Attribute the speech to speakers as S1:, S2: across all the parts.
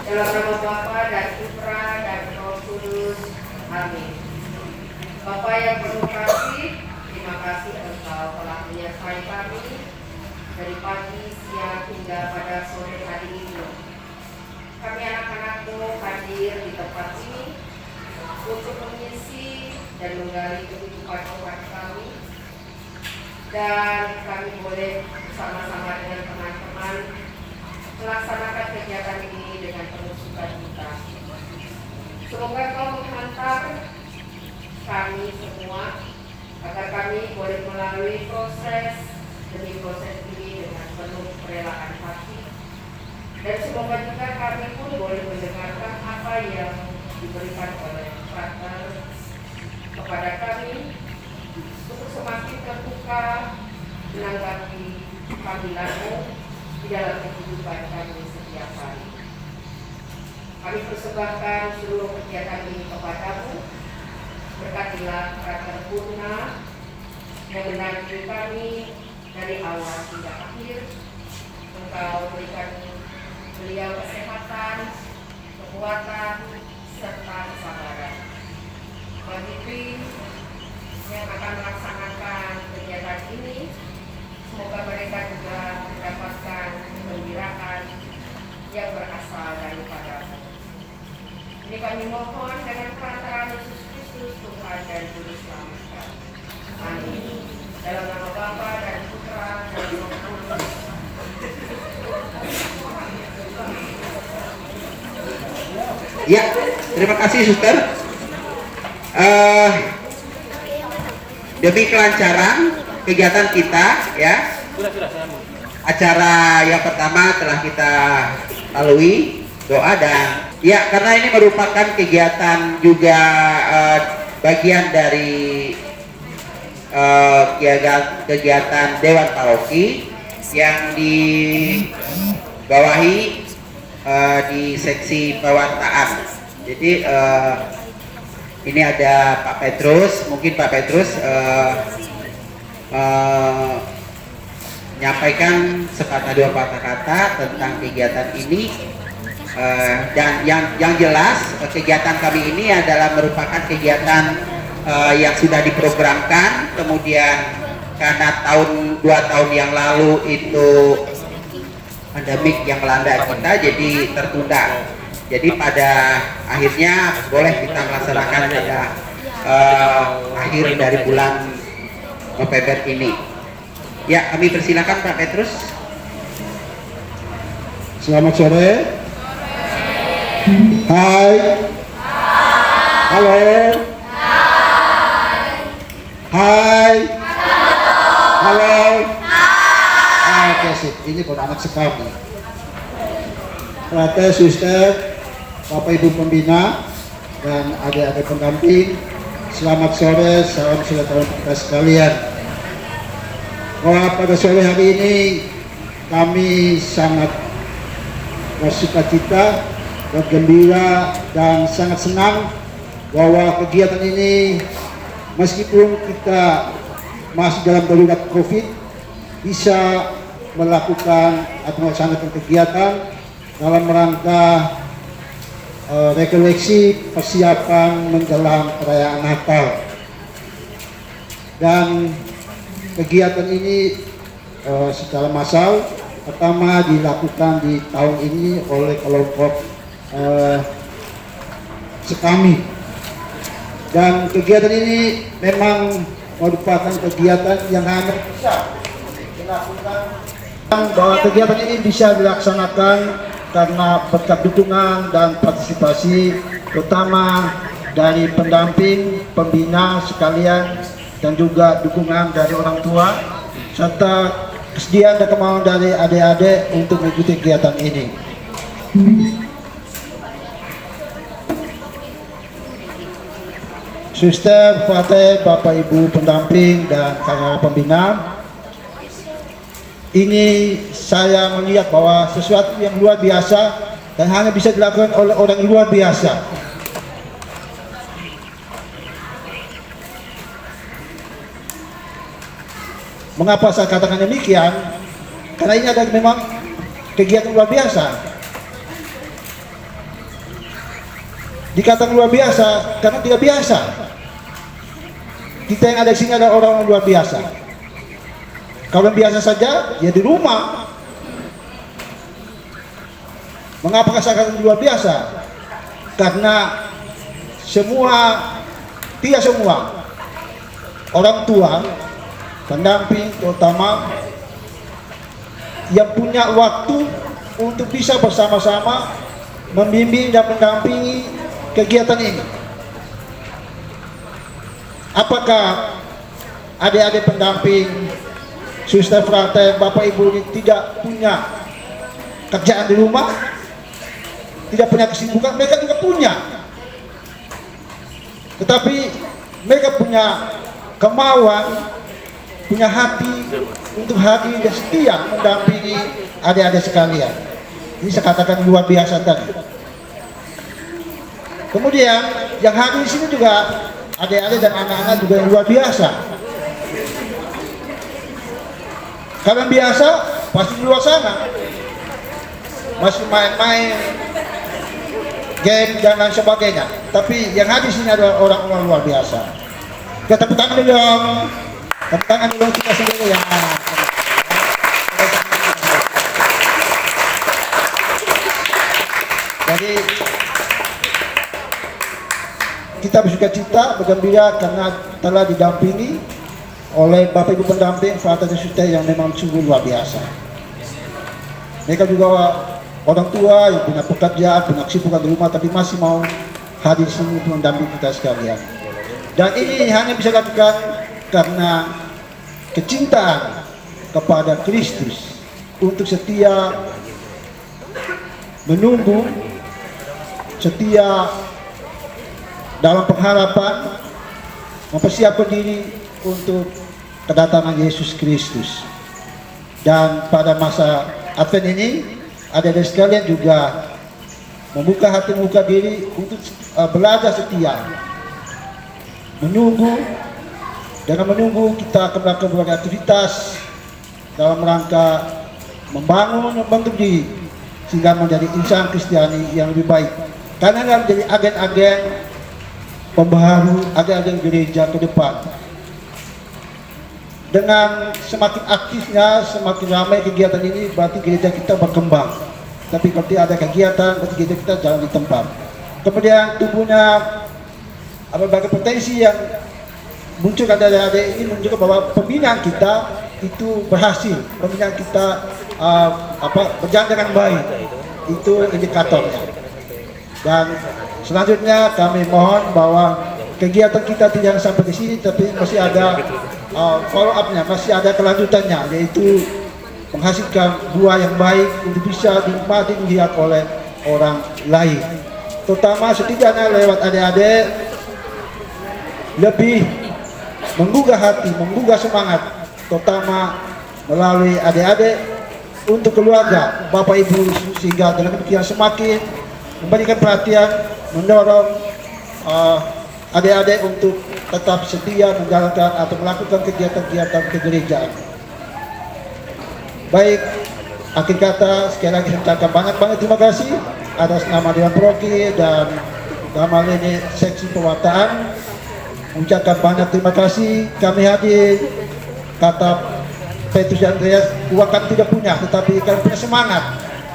S1: Dalam nama Bapa dan Putra dan Roh Kudus. Amin. Bapa yang penuh kasih, terima kasih Engkau telah menyertai kami dari pagi, siang hingga pada sore hari ini. Kami anak-anak-Mu hadir di tempat ini untuk mengisi dan menggali kehidupan umat kami, dan kami boleh bersama-sama dengan teman-teman melaksanakan kegiatan ini dengan penuh sukacita. Semoga Kau menghantar kami semua agar kami boleh melalui proses demi proses ini dengan penuh kerelaan hati, dan semoga juga kami pun boleh mendengarkan apa yang diberikan oleh Pater kepada kami untuk semakin terbuka menanggapi panggilan-Mu di dalam kehidupan kami setiap hari. Kami persembahkan seluruh kegiatan ini kepada-Mu. Berkatilah Pater Purna yang mendampingi kami dari awal hingga akhir. Engkau berikan beliau kesehatan, kekuatan, serta kesabaran. Bagi tim yang akan melaksanakan kegiatan ini, semoga mereka juga mendapatkan kegembiraan yang berasal daripada-Mu. Ini kami mohon dengan perantaraan Yesus Kristus, Tuhan dan Juru Selamat kami. Amin. Dalam nama Bapa dan Putra dan Roh Kudus.
S2: Ya, terima kasih Suster. Demi kelancaran kegiatan kita, ya. Acara yang pertama telah kita lalui, doa dan ya, karena ini merupakan kegiatan juga bagian dari kegiatan Dewan Paroki yang dibawahi di seksi pewartaan. Jadi ini ada Pak Petrus, mungkin Pak Petrus menyampaikan sepatah dua patah kata tentang kegiatan ini. Dan yang jelas kegiatan kami ini adalah merupakan kegiatan yang sudah diprogramkan, kemudian karena 2 tahun yang lalu itu pandemik yang melanda kita jadi tertunda. Jadi pada akhirnya boleh kita melaksanakan pada akhir dari bulan November ini. Ya, kami persilakan Pak Petrus.
S3: Selamat sore. Hai. Halo. Hai. Halo. Oke, sip. Ini buat anak sekali. Pater, Suster, Bapak Ibu Pembina, dan adik-adik pendamping, selamat sore, salam sejahtera kita sekalian. Bahwa pada sore hari ini kami sangat bersukacita, bergembira, dan sangat senang bahwa kegiatan ini meskipun kita masih dalam darurat COVID bisa melakukan atau melaksanakan kegiatan dalam rangka rekoleksi persiapan menjelang perayaan Natal. Dan kegiatan ini secara massal pertama dilakukan di tahun ini oleh kelompok sekami, dan kegiatan ini memang merupakan kegiatan yang hanya bisa dilakukan, bahwa kegiatan ini bisa dilaksanakan karena berkat dukungan dan partisipasi terutama dari pendamping, pembina sekalian, dan juga dukungan dari orang tua serta kesediaan dan kemauan dari adik-adik untuk mengikuti kegiatan ini. Suster, Pater, Bapak Ibu pendamping dan kakak pembina, ini saya melihat bahwa sesuatu yang luar biasa dan hanya bisa dilakukan oleh orang yang luar biasa. Mengapa saya katakan demikian? Karena ini adalah memang kegiatan luar biasa. Dikatakan luar biasa karena tidak biasa. Kita yang ada di sini adalah orang luar biasa. Kalau yang biasa saja, ya di rumah. Mengapa katakan luar biasa? Karena tidak semua orang tua, pendamping terutama yang punya waktu untuk bisa bersama-sama membimbing dan mendampingi kegiatan ini. Apakah adik-adik pendamping, suster frater, bapak ibu ini tidak punya kerjaan di rumah, tidak punya kesibukan? Mereka juga punya, tetapi mereka punya kemauan, punya hati untuk hadir dan setia mendampingi adik-adik sekalian. Ini saya katakan luar biasa tadi. Kemudian yang hadir di sini juga adik-adik dan anak-anak juga yang luar biasa. Kalian biasa pasti di luar sana masih main-main game dan lain sebagainya. Tapi yang hadir di sini adalah orang-orang luar biasa. Kita tepuk tangan dulu dong. Tepuk tangan dulu kita sendiri ya. Jadi kita bersuka cita, bergembira karena telah didampingi oleh Bapak Ibu pendamping, frater dan suster yang memang sungguh luar biasa. Mereka juga orang tua yang punya pekerjaan, punya kesibukan di rumah, tapi masih mau hadir di sini untuk mendampingi kita sekalian. Dan ini hanya bisa dilakukan karena kecintaan kepada Kristus untuk setia menunggu, setia dalam pengharapan, mempersiapkan diri untuk kedatangan Yesus Kristus. Dan pada masa Advent ini, adik-adik sekalian juga membuka hati, membuka diri untuk belajar setia, menunggu. Dengan menunggu kita akan melakukan berbagai aktivitas dalam rangka membentuk diri sehingga menjadi insan Kristiani yang lebih baik. Karena akan menjadi agen-agen pembaharu, agen-agen gereja ke depan. Dengan semakin aktifnya, semakin ramai kegiatan ini, berarti gereja kita berkembang. Tapi kalau tidak ada kegiatan, berarti gereja kita jalan di tempat. Kemudian tumbuhnya berbagai potensi yang muncul dari adik ini menunjukkan bahwa pembinaan kita itu berhasil, pembinaan kita berjalan dengan baik. Itu indikatornya. Dan selanjutnya kami mohon bahwa kegiatan kita tidak sampai di sini, tapi masih ada follow up-nya, masih ada kelanjutannya, yaitu menghasilkan buah yang baik untuk bisa dinikmati dilihat oleh orang lain. Terutama setidaknya lewat adik-adik lebih menggugah hati, menggugah semangat, terutama melalui adik-adik untuk keluarga, bapak ibu, sehingga dengan demikian semakin memberikan perhatian, mendorong adik-adik untuk tetap setia menjalankan atau melakukan kegiatan-kegiatan kegerejaan. Baik, akhir kata sekali lagi saya ucapkan banyak-banyak terima kasih atas nama Dewan Proki dan dalam hal ini seksi pewartaan. Ucapkan banyak terima kasih. Kami hadir, kata Petrus dan Andreas, uang kami tidak punya, tetapi kami punya semangat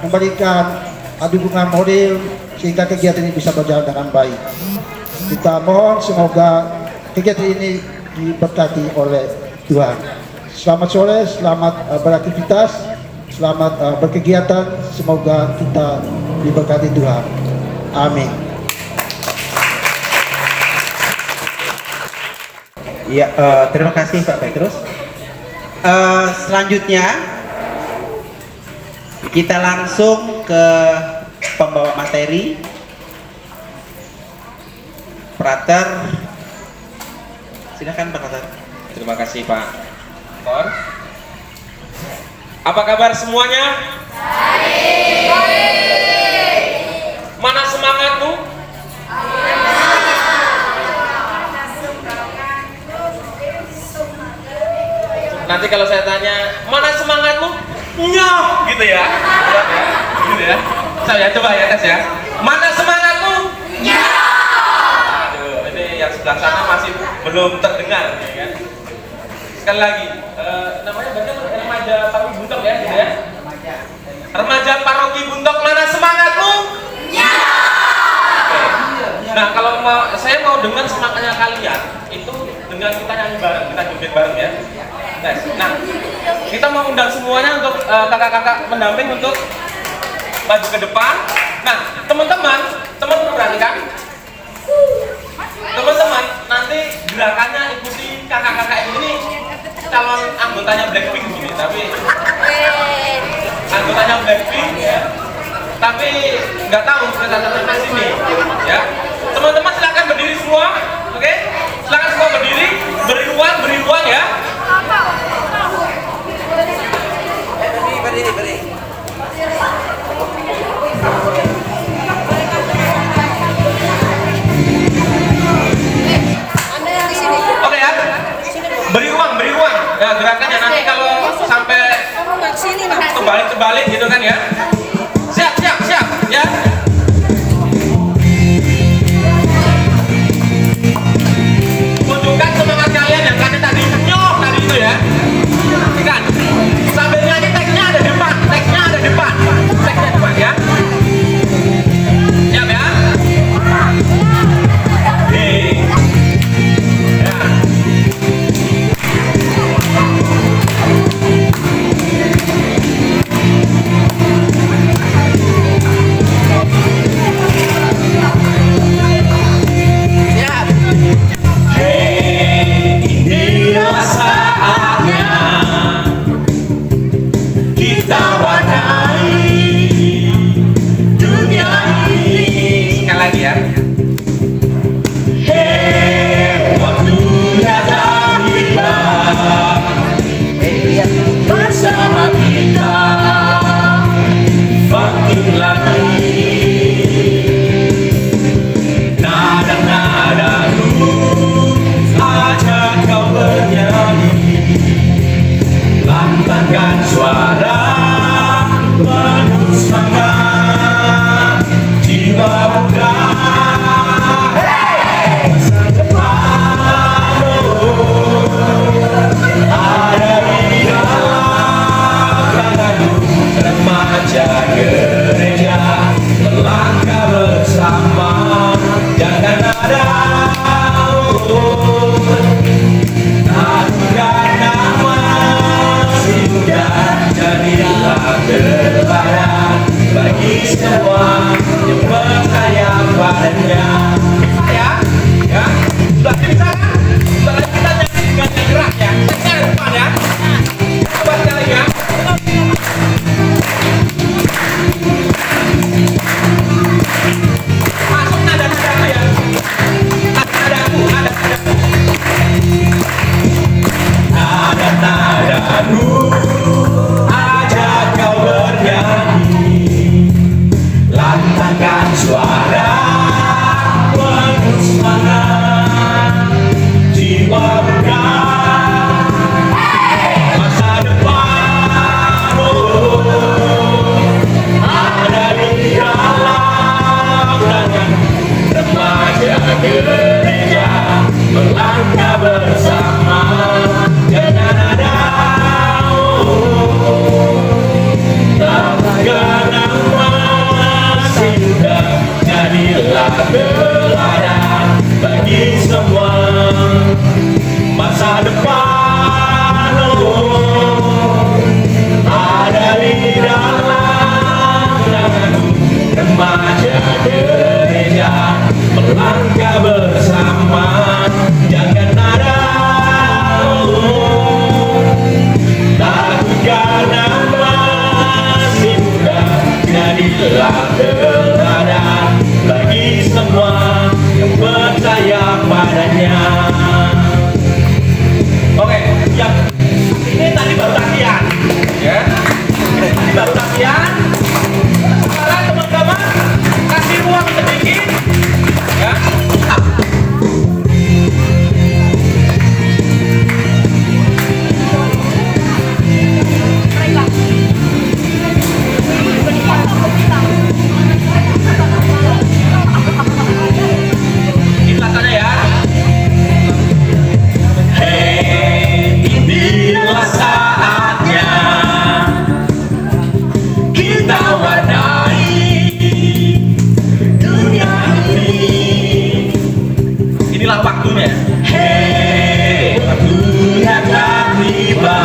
S3: memberikan dukungan moral sehingga kegiatan ini bisa berjalan dengan baik. Kita mohon semoga kegiatan ini diberkati oleh Tuhan. Selamat sore, selamat beraktivitas, selamat berkegiatan. Semoga kita diberkati Tuhan. Amin.
S2: Ya, terima kasih Pak Petrus. Selanjutnya kita langsung ke pembawa materi, Frater. Silakan Pak Frater.
S4: Terima kasih Pak Kor. Apa kabar semuanya? Baik. Mana semangatmu? Nanti kalau saya tanya, mana semangatmu? Nyah, gitu ya. Gitu ya. Saya coba ya tes ya. Mana semangatmu? Nyah. sebelah sana masih belum terdengar, ya kan? Sekali lagi, namanya berarti remaja Paroki Buntok ya, gitu ya? Remaja Paroki Buntok, mana semangatmu? Ya. Nah, kalau saya mau dengar semangatnya kalian, itu dengan kita nyanyi bareng, kita joget bareng ya. Nah, kita mau undang semuanya untuk kakak-kakak pendamping untuk maju ke depan. Nah, teman-teman perhatikan. Teman-teman, nanti gerakannya ikuti kakak-kakak ini calon anggotanya Blackpink gini, tapi anggotanya Blackpink ya. Tapi nggak tahu ke sini ya. Teman-teman silakan berdiri semua, oke? Silakan semua berdiri, beri ruang ya. Beri. Oke ya, beri ruang ya, gerakannya nanti kalau sampai kebalik gitu kan ya. Siap ya. Tunjukkan semangat kalian yang kata tadi nyok tadi itu ya. Kan sambil nyanyi teksnya ada depan ya. Siap ya. waktunya telah tiba.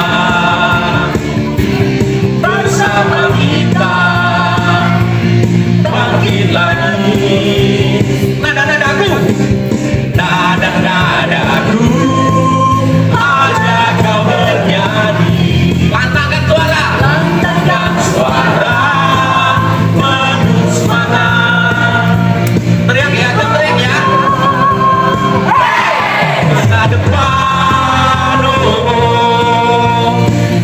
S4: Bersama kita bangkit lagi. Nada-nadaku, nada-nadaku, ajak kau bernyanyi. Lantangkan suara, lantangkan suara, penuh semangat. Teriak ya, teriak ya. Masa depan,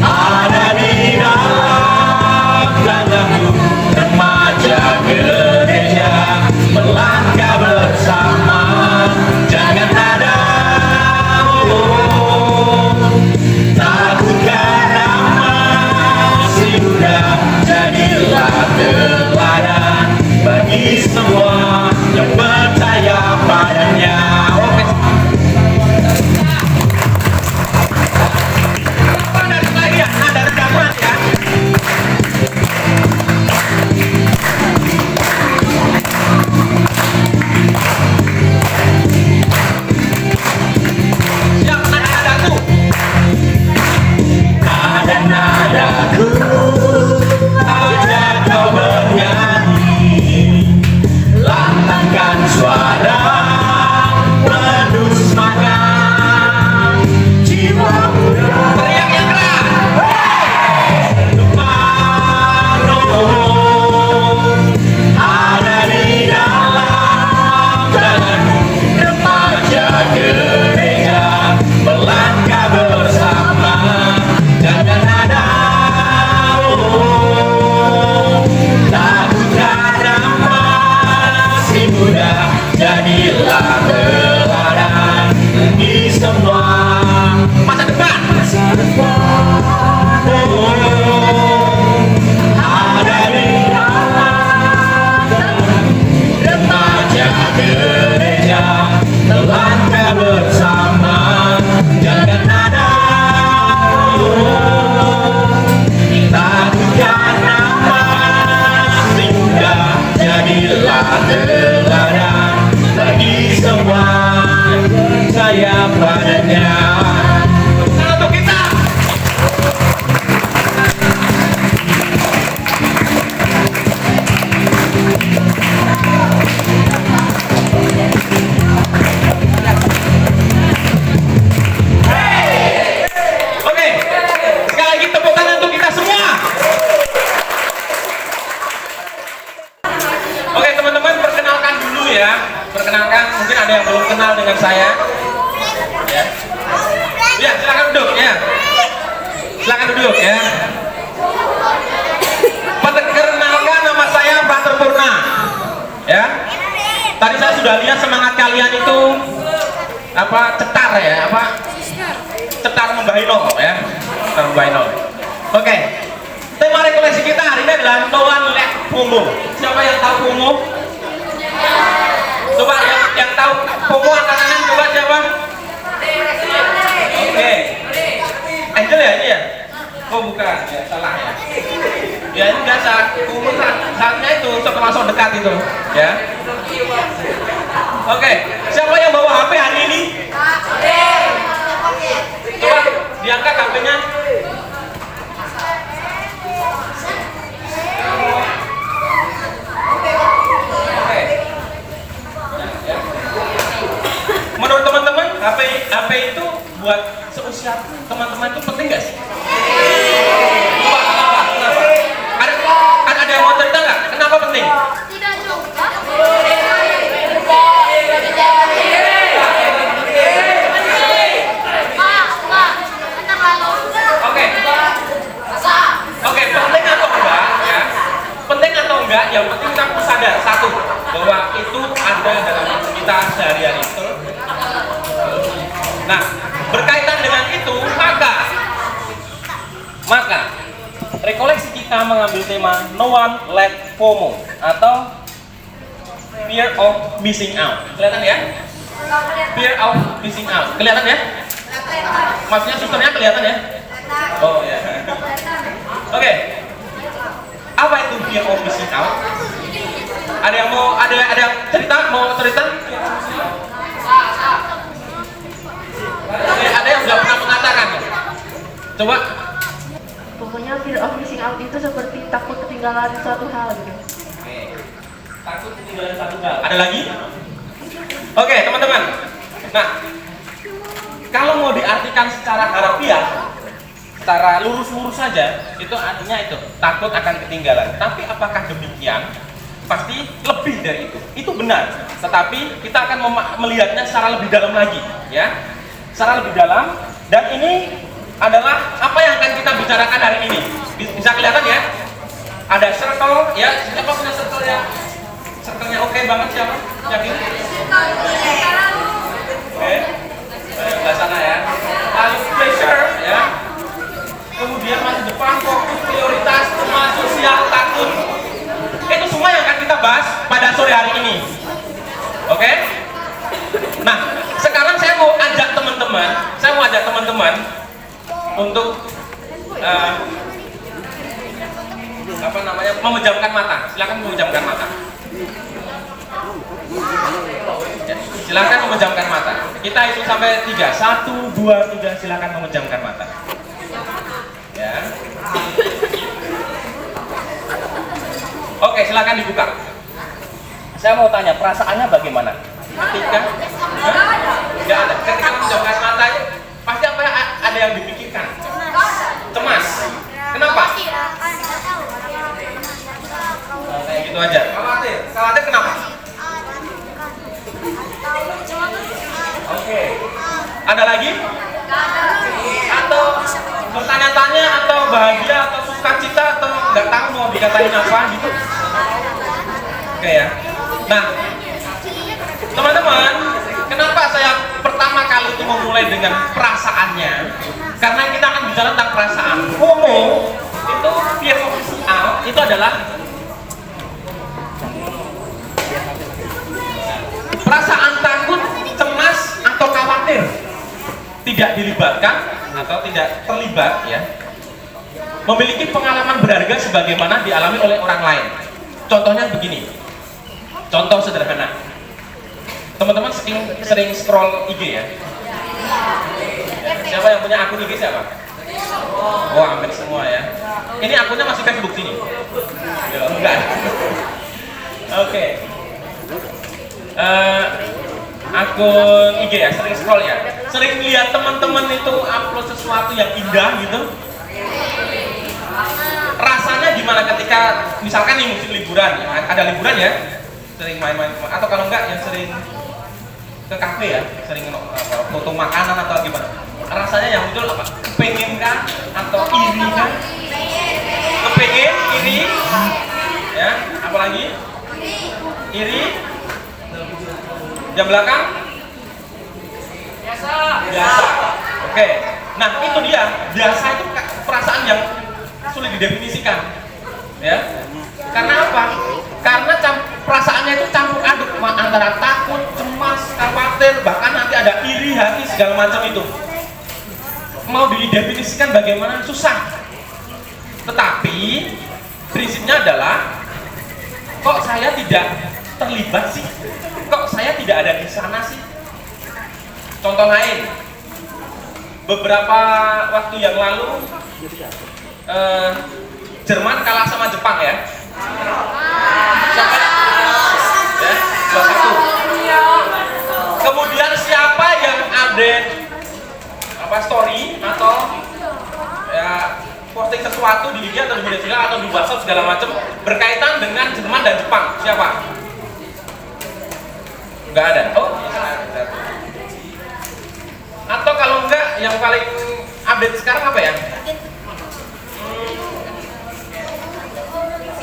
S4: ada di dalam tanganmu. Remaja gereja melangkah bersama. Jangan ada takutkan nama si muda. Jadilah teladan bagi semua yang percaya padanya. Oke. Ada lagi ya, ada rekaman ya. Siap, nada-nadaku. Nada-nadaku, ajak kau bernyanyi. Lantangkan suara, penuh semangat. Jiwa muda, teriak yang keras. Depan, ada di dalam tanganmu. Remaja gereja melangkah bersama. Jangan ada takutkan nama si muda. Jadilah teladan bagi semua. Masa depan, masa depan, ada di dalam remaja gereja melangkah bersama. Jangan ada takutkan nama si muda. Jadilah teladan bagi semua yang percaya padanya. Tangan untuk kita. Oke, sekali lagi tepuk tangan untuk kita semua. Oke teman-teman, perkenalkan dulu ya. Perkenalkan, mungkin ada yang belum kenal dengan saya. Ya, ya silakan duduk ya. Silakan duduk ya. Perkenalkan, nama saya Frater Purna. Ya. Tadi saya sudah lihat semangat kalian itu apa cetar ya, apa cetar membaino ya, cetar membaino. Oke. Tema rekoleksi kita hari ini adalah No One Left FOMO. Siapa yang tahu FOMO? Coba yang tahu FOMO angkat tangan, coba siapa? Oke. Angel ya ini ya? Oh bukan, ya salah ya. Ya ini biasa FOMO saatnya itu setelah masuk dekat itu, ya. Oke. Siapa yang bawa HP hari ini? Coba diangkat HP-nya. Menurut teman-teman, HP itu buat seusia teman-teman itu penting nggak sih? Kenapa? Ada yang mau cerita nggak? Kenapa penting?
S5: Tidak juga.
S4: Oke, penting atau enggak ya? Penting atau enggak? Yang penting kamu sadar satu bahwa itu ada dalam kita sehari-hari itu. Nah, berkaitan dengan itu maka rekoleksi kita mengambil tema No One Left FOMO atau Fear of Missing Out. Kelihatan ya? Fear of Missing Out. Kelihatan ya? Maksudnya susternya kelihatan ya? Oh ya. Oke. Apa itu fear of missing out? Ada yang mau cerita? Mau cerita? Coba.
S5: Pokoknya fear of missing out itu seperti takut ketinggalan suatu hal gitu.
S4: Oke. Takut ketinggalan satu hal. Ada lagi? Oke, teman-teman. Nah, kalau mau diartikan secara harafiah, secara lurus-lurus saja, itu artinya itu takut akan ketinggalan. Tapi apakah demikian? Pasti lebih dari itu. Itu benar. Tetapi kita akan melihatnya secara lebih dalam lagi, ya. Secara lebih dalam. Dan ini adalah apa yang akan kita bicarakan hari ini. Bisa kelihatan ya? Ada circle, ya. Siapa punya circle ya? Circle-nya oke banget siapa? Yakin? Oke. Sebelah sana ya. Lalu pressure, ya. Kemudian masa depan, fokus, prioritas, cemas, sosial, takut. Itu semua yang akan kita bahas pada sore hari ini. Oke? Nah, sekarang saya mau ajak teman-teman untuk memejamkan mata. Silakan memejamkan mata. Ya, silakan memejamkan mata. Kita hitung sampai 3. 1, 2, 3. Silakan memejamkan mata. Ya. Oke, silakan dibuka. Saya mau tanya, perasaannya bagaimana? Ketika nggak ada. Ketika memejamkan mata, pasti apa ada yang dipikirkan? Cemas. Kenapa? Kayak gitu aja. Khawatir. Khawatir kenapa? Oke. Ada lagi? Atau bertanya-tanya, atau bahagia, atau sukacita, atau nggak tahu mau dikatain apa gitu? Oke ya. Nah, teman-teman, kenapa saya pertama kali itu memulai dengan perasaannya? Karena kita akan bicara tentang perasaan. FOMO itu, fear of missing out, itu adalah perasaan takut, cemas, atau khawatir tidak dilibatkan atau tidak terlibat, ya, memiliki pengalaman berharga sebagaimana dialami oleh orang lain. Contohnya begini, contoh sederhana. Teman-teman sering scroll IG ya? Siapa yang punya akun IG siapa? Oh, hampir semua ya. Ini akunnya masih Facebook sini? Ya, enggak. Oke. Akun IG ya, sering scroll ya. Sering lihat teman-teman itu upload sesuatu yang indah gitu. Rasanya gimana ketika misalkan nih musim liburan, ada liburan ya, sering main-main, atau kalau enggak yang sering ke kafe ya, sering foto makanan atau gimana? Rasanya yang muncul apa? Pengen kan? Atau iri kan? Kepengen, iri, ya, apalagi? Iri. Yang belakang? Biasa. Oke. Nah, itu dia. Biasa itu perasaan yang sulit didefinisikan. Ya. Karena apa? Karena perasaannya itu campur aduk antara takut, cemas, khawatir, bahkan nanti ada iri hati segala macam itu. Mau didefinisikan bagaimana susah. Tetapi prinsipnya adalah kok saya tidak terlibat sih? Kok saya tidak ada di sana sih? Contoh lain, beberapa waktu yang lalu Jerman kalah sama Jepang ya. Ya, 2-1. Kemudian siapa yang update story atau ya posting sesuatu di IG atau di media sosial atau di WhatsApp segala macam berkaitan dengan Jerman dan Jepang? Siapa? Nggak ada. Oh, atau kalau enggak yang paling update sekarang apa ya?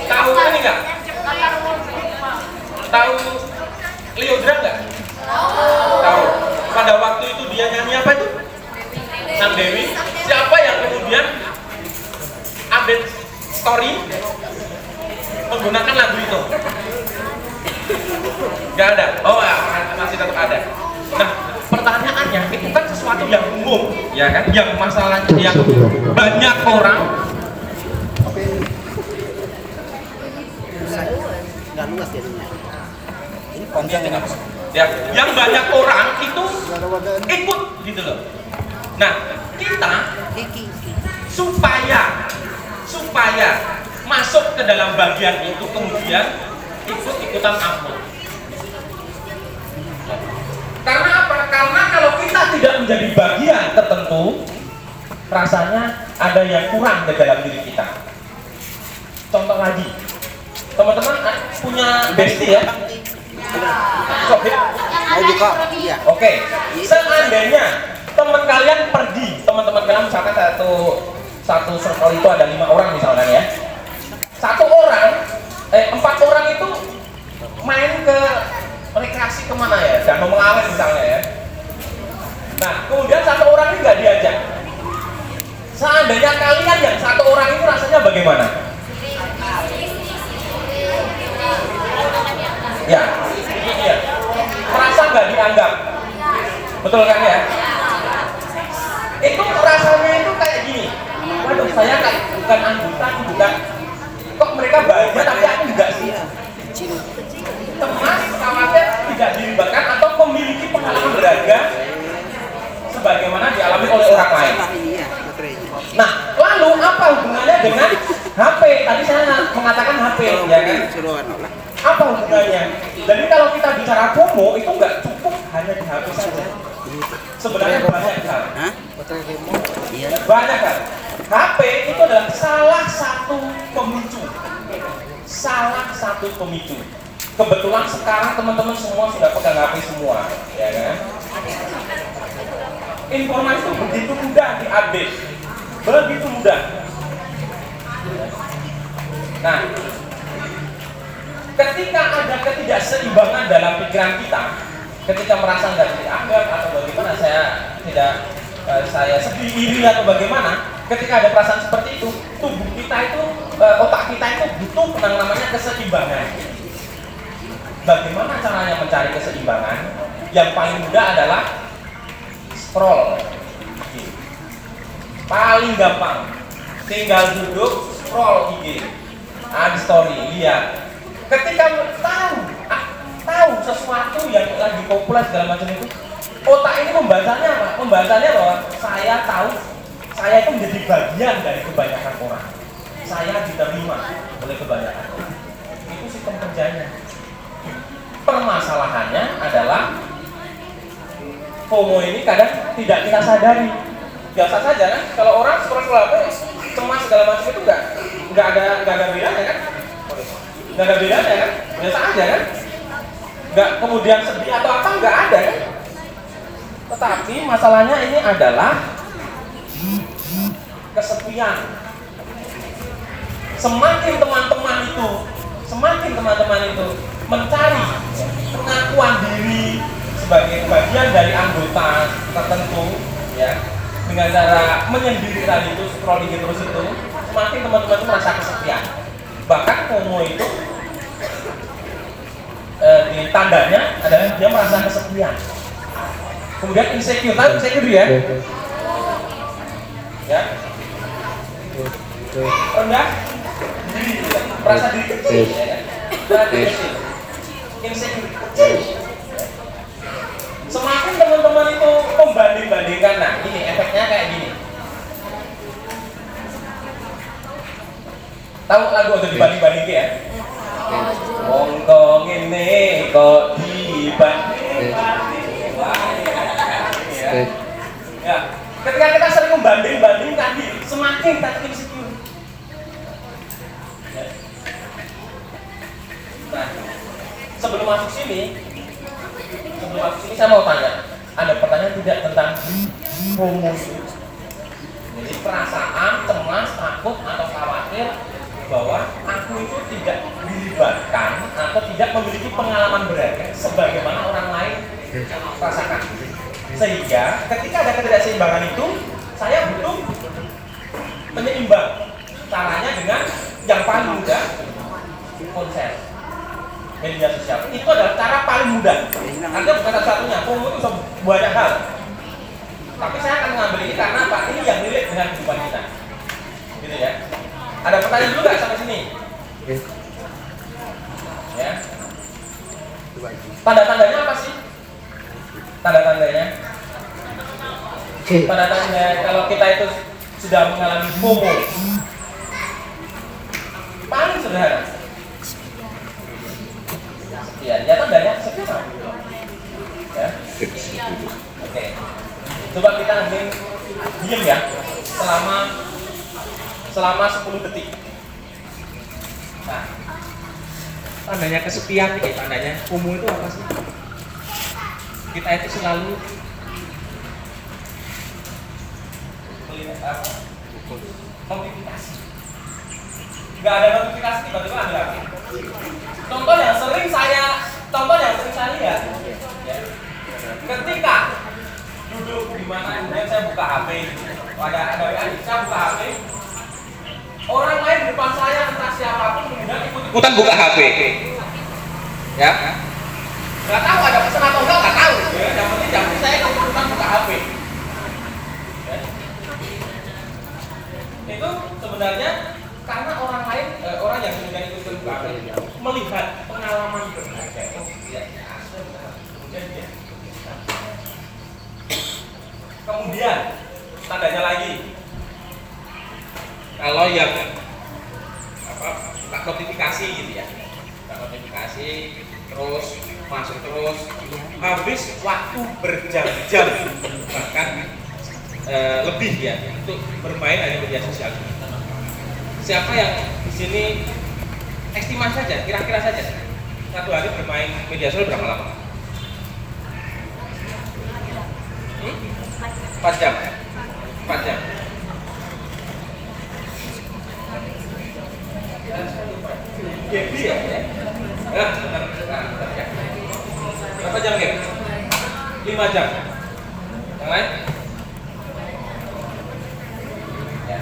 S4: Tahu ini enggak? Tahu Liodra enggak? Tahu. Pada waktu itu dia nyanyi apa itu? Sang Dewi. Siapa yang kemudian update story menggunakan lagu itu? Gak ada. Oh, masih tetap ada. Nah, pertanyaannya itu kan sesuatu yang umum, ya kan? Yang masalahnya yang banyak orang. Ini panjang ya. Yang banyak orang itu ikut gitu loh. Nah, kita supaya masuk ke dalam bagian itu, kemudian ikut-ikutan upload. Karena apa? Karena kalau kita tidak menjadi bagian tertentu, rasanya ada yang kurang di dalam diri kita. Contoh lagi, teman-teman punya bestie ya? Sohib?
S2: Mau buka? Iya.
S4: Oke, seandainya teman kalian pergi, teman-teman kalian misalkan satu circle itu ada 5 orang misalnya ya. 4 orang itu main ke rekreasi kemana ya? Danau Melawet misalnya ya. Nah, kemudian 1 orang ini nggak diajak. Seandainya kalian yang 1 orang itu rasanya bagaimana? Ya, iya. Merasa nggak dianggap, betul kan ya? Itu rasanya itu kayak gini. Waduh, saya kan bukan anggota, bukan. Kok mereka bahagia tapi aku enggak sih? Cemas, khawatir, tidak dilibatkan atau memiliki pengalaman berharga sebagaimana dialami oleh orang lain. Nah, lalu apa hubungannya dengan HP? Tadi saya mengatakan HP, ya kan? Apa hubungannya? Jadi kalau kita bicara FOMO itu nggak cukup hanya di HP saja. Sebenarnya banyak hal. Banyak kan? HP itu adalah salah satu pemicu. Kebetulan sekarang teman-teman semua sudah pegang HP semua, ya kan? Informasi itu begitu mudah diupdate, begitu mudah. Nah, ketika ada ketidakseimbangan dalam pikiran kita, ketika merasa nggak dianggap atau bagaimana, saya sedih, iri atau bagaimana, ketika ada perasaan seperti itu, tubuh kita itu, otak kita itu butuh yang namanya keseimbangan. Bagaimana caranya mencari keseimbangan? Yang paling mudah adalah scroll. Paling gampang, tinggal duduk scroll IG, di story, lihat. Ketika tahu sesuatu yang lagi populer segala macam itu, otak ini membacanya apa? Membacanya bahwa saya tahu, saya itu menjadi bagian dari kebanyakan orang. Saya diterima oleh kebanyakan orang. Itu sistem kerjanya. Permasalahannya adalah FOMO ini kadang tidak kita sadari. Biasa saja kan, kalau orang scroll HP, cemas segala macam itu nggak ada bedanya kan? Nggak ada bedanya kan? Biasa aja kan? Nggak kemudian sedih atau apa, nggak ada kan? Tetapi masalahnya ini adalah kesepian. Semakin teman-teman itu mencari pengakuan diri sebagai bagian dari anggota tertentu, ya, dengan cara menyendiri tadi itu, scrolling terus itu, semakin teman-teman itu merasa kesepian. Bahkan FOMO itu di tandanya adalah dia merasa kesepian. Kemudian insecure ya, ya, rendah diri, merasa diri kecil, ya kan? Insecure kecil. Semakin teman-teman itu membanding-bandingkan, nah ini efeknya kayak gini. Tahu lagu untuk dibanding-banding ya? Wongkong ini kok dibanding-banding. Ya, ketika kita sering membanding-bandingkan diri, semakin kita insecure. Nah, sebelum masuk sini saya mau tanya, ada pertanyaan tidak tentang FOMO? Jadi perasaan cemas, takut atau khawatir bahwa aku itu tidak dilibatkan atau tidak memiliki pengalaman berharga sebagaimana orang lain rasakan. Sehingga ketika ada ketidakseimbangan itu, saya butuh penyeimbang. Caranya dengan yang paling mudah, konser, media sosial. Itu adalah cara paling mudah. Anda bukan satu-satunya, FOMO itu banyak hal. Tapi saya akan mengambil ini karena apa? Ini yang relate dengan kehidupan kita. Gitu ya. Ada pertanyaan dulu nggak sampai sini? Ya. Tanda-tandanya apa sih? Tanda-tandanya? Tanda-tanda kalau kita itu sudah mengalami FOMO. Paling sederhana. Ya, jatuh banyak sekarang. Ya. Oke. Coba kita diam ya selama 10 detik. Nah, tandanya kesepian nih, tandanya FOMO itu apa sih? Kita itu selalu melihat notifikasi. Nggak ada notifikasi tiba-tiba ada lagi. Contoh yang sering saya lihat, ya. Ketika duduk di mana kemudian saya buka HP, ada saya buka HP, orang lain di depan saya entah siapapun kemudian ikut-ikutan buka HP, ya. Nggak tahu ada pesan atau nggak tahu. Ya. Yang penting saya ikut-ikutan buka HP. Ya. Itu sebenarnya karena orang lain, orang yang kemudian ikut-ikutan buka HP melihat pengalaman berharga. Kemudian tandanya lagi, kalau yang buka notifikasi gitu ya, buka notifikasi terus masuk terus, habis waktu berjam-jam bahkan lebih ya untuk bermain di media sosial. Siapa yang di sini estimasi saja, kira-kira saja satu hari bermain media sosial berapa lama? 4 jam. 4 jam. Gaby ya? Bentar ya. Berapa jam Gaby? 5 jam. Yang lain? Ya.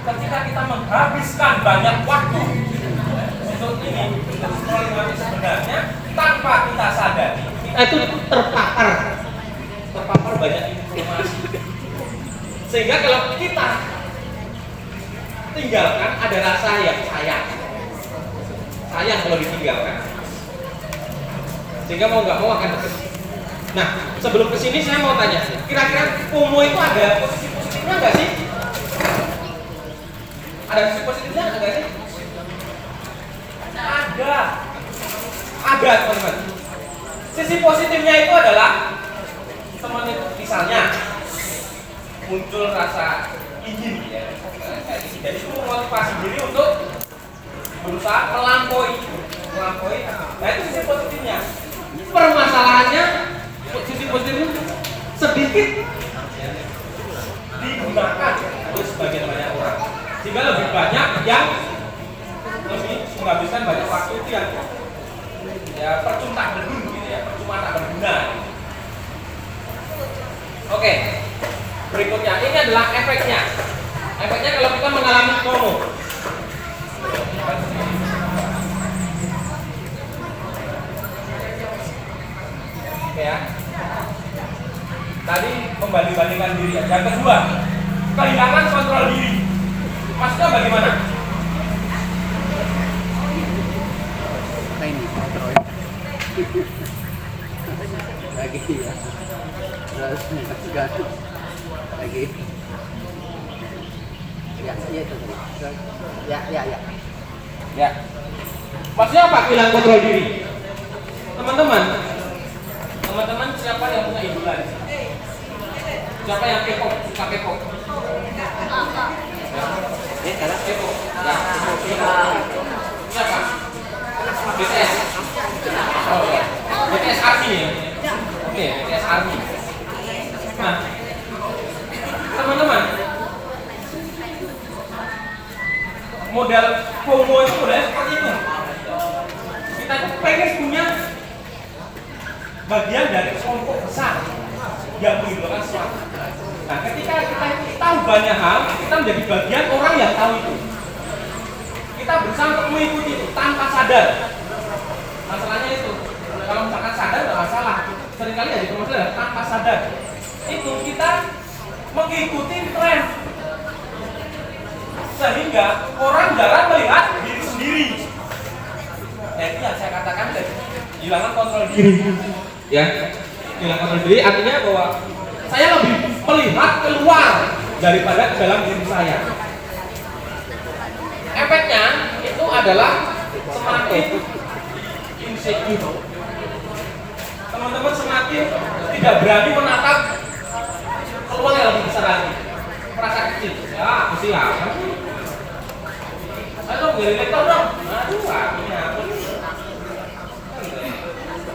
S4: Ketika kita menghabiskan banyak waktu untuk ini, sebenarnya tanpa kita sadari, kita itu terpapar banyak informasi. Sehingga kalau kita tinggalkan ada rasa yang sayang kalau ditinggalkan. Sehingga mau nggak mau akan deket. Nah, sebelum kesini saya mau tanya, kira-kira FOMO itu ada posisi positifnya nggak sih? Ada sisi positifnya nggak sih? Ada teman-teman. Sisi positifnya itu adalah teman itu misalnya muncul rasa ingin ya, jadi itu memotivasi diri untuk berusaha melampaui. Nah itu sisi positifnya. Permasalahannya sisi positifnya sedikit digunakan oleh sebagian banyak orang, sehingga lebih banyak yang lebih menghabiskan banyak waktu itu yang ya percuma tak berguna. Oke, berikutnya ini adalah efeknya. Efeknya kalau kita mengalami FOMO. Oke ya. Tadi membanding-bandingkan diri. Yang kedua, kehilangan kontrol diri. Maksudnya bagaimana?
S2: Ini kontrol. Lagi ya. Lagi. Ya. Maksudnya apa? Hilang kontrol diri. Teman-teman siapa yang punya idola? Siapa yang K-pop? Suka K-pop? K-pop. Siapa? BTS. Oh ya. BTS Army ya. Oke, BTS Army. Nah, teman-teman, model FOMO itu modelnya seperti itu. Kita pengen punya bagian dari kelompok besar yang mengidolakan sesuatu. Nah, ketika kita tahu banyak hal, kita menjadi bagian orang yang tahu itu. Kita berusaha untuk mengikuti itu tanpa sadar. Masalahnya itu, kalau misalkan sadar nggak masalah. Seringkali jadi masalah tanpa sadar. Itu kita mengikuti tren, sehingga orang jarang melihat diri sendiri. Nah, itu yang saya katakan tadi, hilangkan kontrol diri. Ya, hilang kontrol diri artinya bahwa saya lebih melihat keluar
S4: daripada ke dalam diri saya. Efeknya itu adalah semakin insecure. Teman-teman semakin tidak berani menatap peluang yang lebih besar lagi. Merasa kecil. Ya, aku sih apa sih? Ayo beli lektor dong. Aduh, ini apa nih?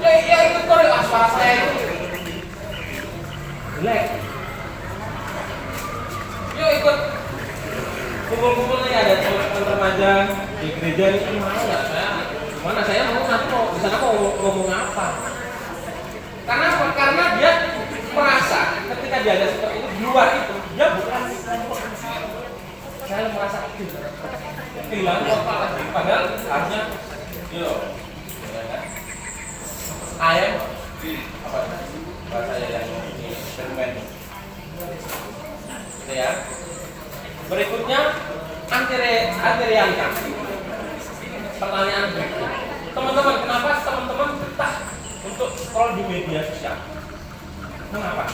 S4: Ya ikut kok suara saya itu jelek. Yuk ikut kumpul-kumpul nih, ada teman-teman remaja di gereja ini gimana ya? Gimana saya mau nanti mau di sana mau ngomong apa? Karena apa? Karena dia merasa ketika dia ada seperti itu di luar itu dia bukan saya merasa kehilangan total lagi. Padahal harusnya yuk ayam apa bahasa yang ini eksperimen gitu ya. Berikutnya anti realita. Pertanyaan berikutnya, teman-teman, kenapa teman-teman betah untuk scroll di media sosial? Mengapa?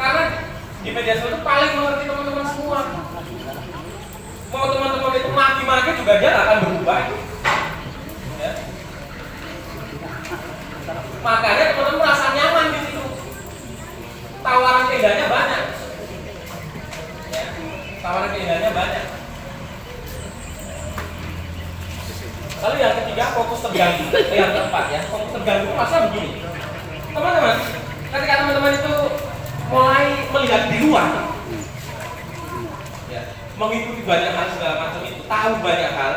S4: Karena di media sosial itu paling mengerti teman-teman semua. Mau teman-teman itu maki-maki juga dia akan berubah. Ya. Makanya teman-teman merasa nyaman di situ. Tawaran keindahannya banyak. Ya. Tawaran keindahannya banyak. Lalu yang ketiga, fokus terganggu. Yang keempat ya, fokus terganggu itu masalah begini. Teman-teman, ketika teman-teman itu mulai melihat di luar, ya, mengikuti banyak hal segala macam itu, tahu banyak hal.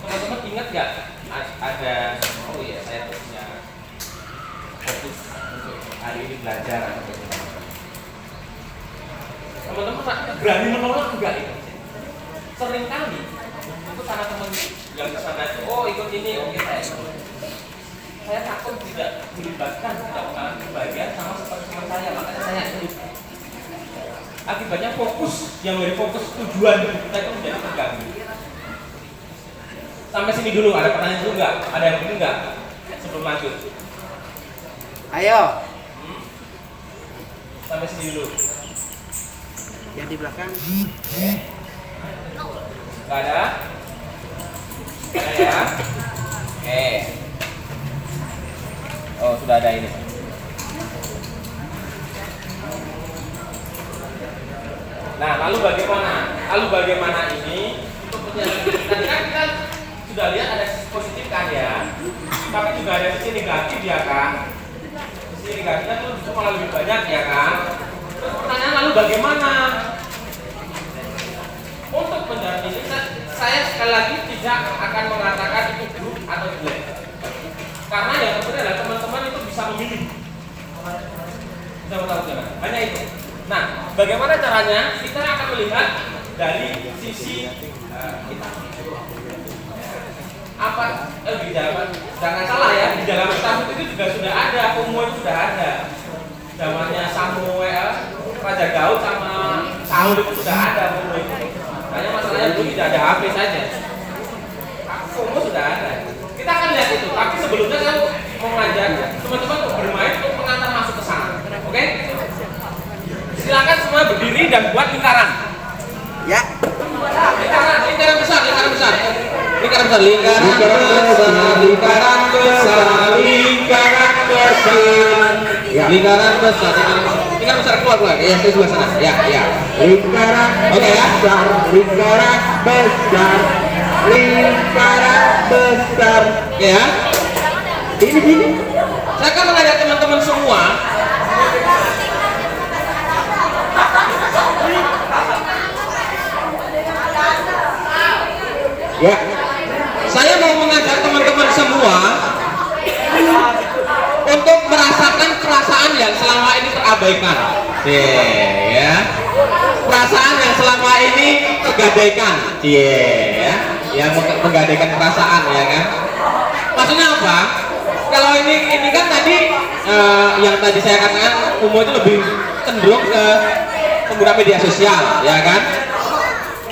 S4: Teman-teman ingat gak ada, oh iya saya punya fokus untuk hari ini belajar. Teman-teman berani menolak enggak itu? Seringkali itu karena teman yang kesana itu, oh ikut ini, oke saya takut tidak dilibatkan, tidak mengalami kebahagiaan sama seperti teman saya, makanya saya ikut. Akibatnya fokus, yang dari fokus tujuan hidup kita itu menjadi terganggu. Sampai sini dulu, ada pertanyaan dulu nggak? Ada yang begini nggak? Sebelum lanjut.
S2: Ayo.
S4: Sampai sini dulu.
S2: Yang di belakang.
S4: Nggak ada? Ada ya? Oke. Oh, sudah ada ini. Nah, lalu bagaimana? Ini untuk tadi kan kita sudah lihat ada sisi positif kan ya, tapi juga ada sisi negatif ya kan. Sisi negatifnya itu justru malah lebih banyak ya kan. Terus pertanyaan lalu bagaimana? Untuk menjawab ini saya sekali lagi tidak akan mengatakan itu buruk atau jelek, karena yang penting adalah teman-teman itu bisa memilih. Bisa tahu jangan hanya itu. Nah, bagaimana caranya? Kita akan melihat dari sisi kita. Apa di dalam, jangan salah ya, di dalam kitab itu juga sudah ada, FOMO itu sudah ada. Zamannya Samuel, Raja Daud sama Saul itu sudah ada FOMO itu. Hanya masalahnya dulu tidak ada HP saja. FOMO sudah ada. Kita akan lihat itu, tapi sebelumnya saya mau mengajak teman-teman untuk bermain untuk mengantar masuk ke sana. Oke? Silakan semua berdiri dan buat lingkaran.
S2: Ya.
S4: Lingkaran besar. Lingkaran besar.
S2: Ya.
S4: Lingkaran besar keluar. Ya, saya sebelah sana. Ya.
S2: Lingkaran.
S4: Oke ya.
S2: Lingkaran besar.
S4: Oke ya.
S2: Ini.
S4: Saya akan mengajak teman-teman semua
S2: Ya.
S4: Saya mau mengajak teman-teman semua untuk merasakan perasaan yang selama ini terabaikan. Ya. Perasaan yang selama ini tergadaikan. Ya. Yang menggadaikan perasaan ya kan. Maksudnya apa? Kalau ini kan tadi yang tadi saya katakan umum itu lebih cenderung ke pengguna media sosial, ya kan?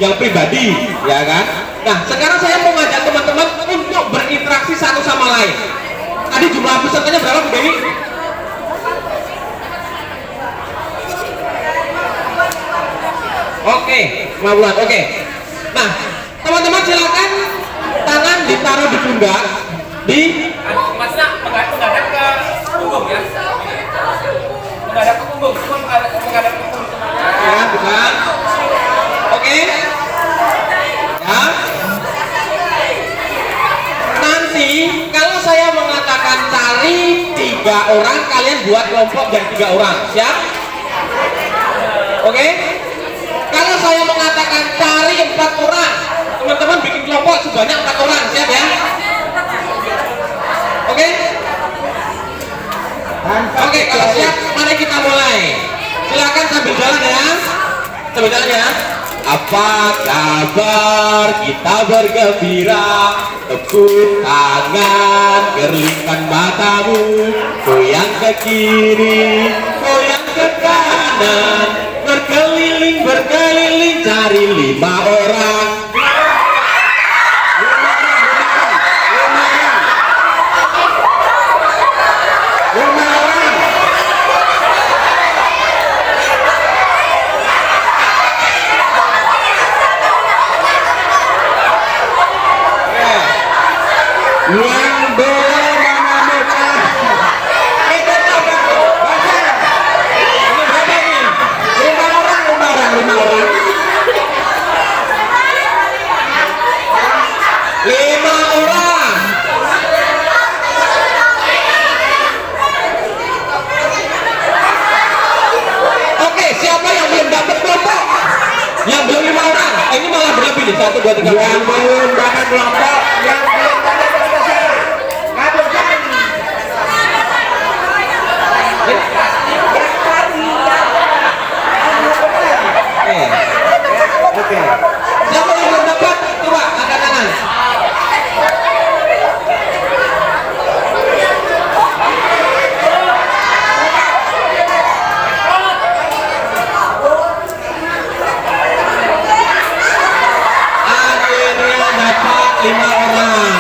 S4: Yang pribadi, ya kan? Nah, sekarang saya mau ngajak teman-teman untuk berinteraksi satu sama lain. Tadi jumlah pesertanya berapa, Bu Dewi? Oke, 5 bulan. Oke. Nah, teman-teman silakan tangan ditaruh di pundak, di maksudnya menghadap ke punggung ya. Menghadap ke punggung, cuma menghadap ke punggung semuanya. Ya, bukan. Oke. Ya. Nanti kalau saya mengatakan cari 3 orang, kalian buat kelompok dari 3 orang. Siap? Oke? Kalau saya mengatakan cari 4 orang, teman-teman bikin kelompok sebanyak 4 orang. Siap ya? Oke? Oke, kalau siap, mari kita mulai. Silakan sambil jalan ya. Sambil jalan ya. Apa kabar? Kita bergembira. Tepuk tangan, gerlingkan matamu, goyang ke kiri, goyang ke kanan, berkeliling berkeliling cari 5 orang.
S2: Yang boleh mengamukan itu coba baca. Ini berapa nih? 5 orang, 5 orang, 5 orang. 5 orang. Oke, siapa yang belum dapat kelompok? Yang belum 5 orang. Ini malah berlebih nih, 1, 2, 3. Yang belum dapat kelompok, yang belum dapat Oke. Siapa yang belum dapat? Coba angkat tangan. Akhirnya dapat 5 orang.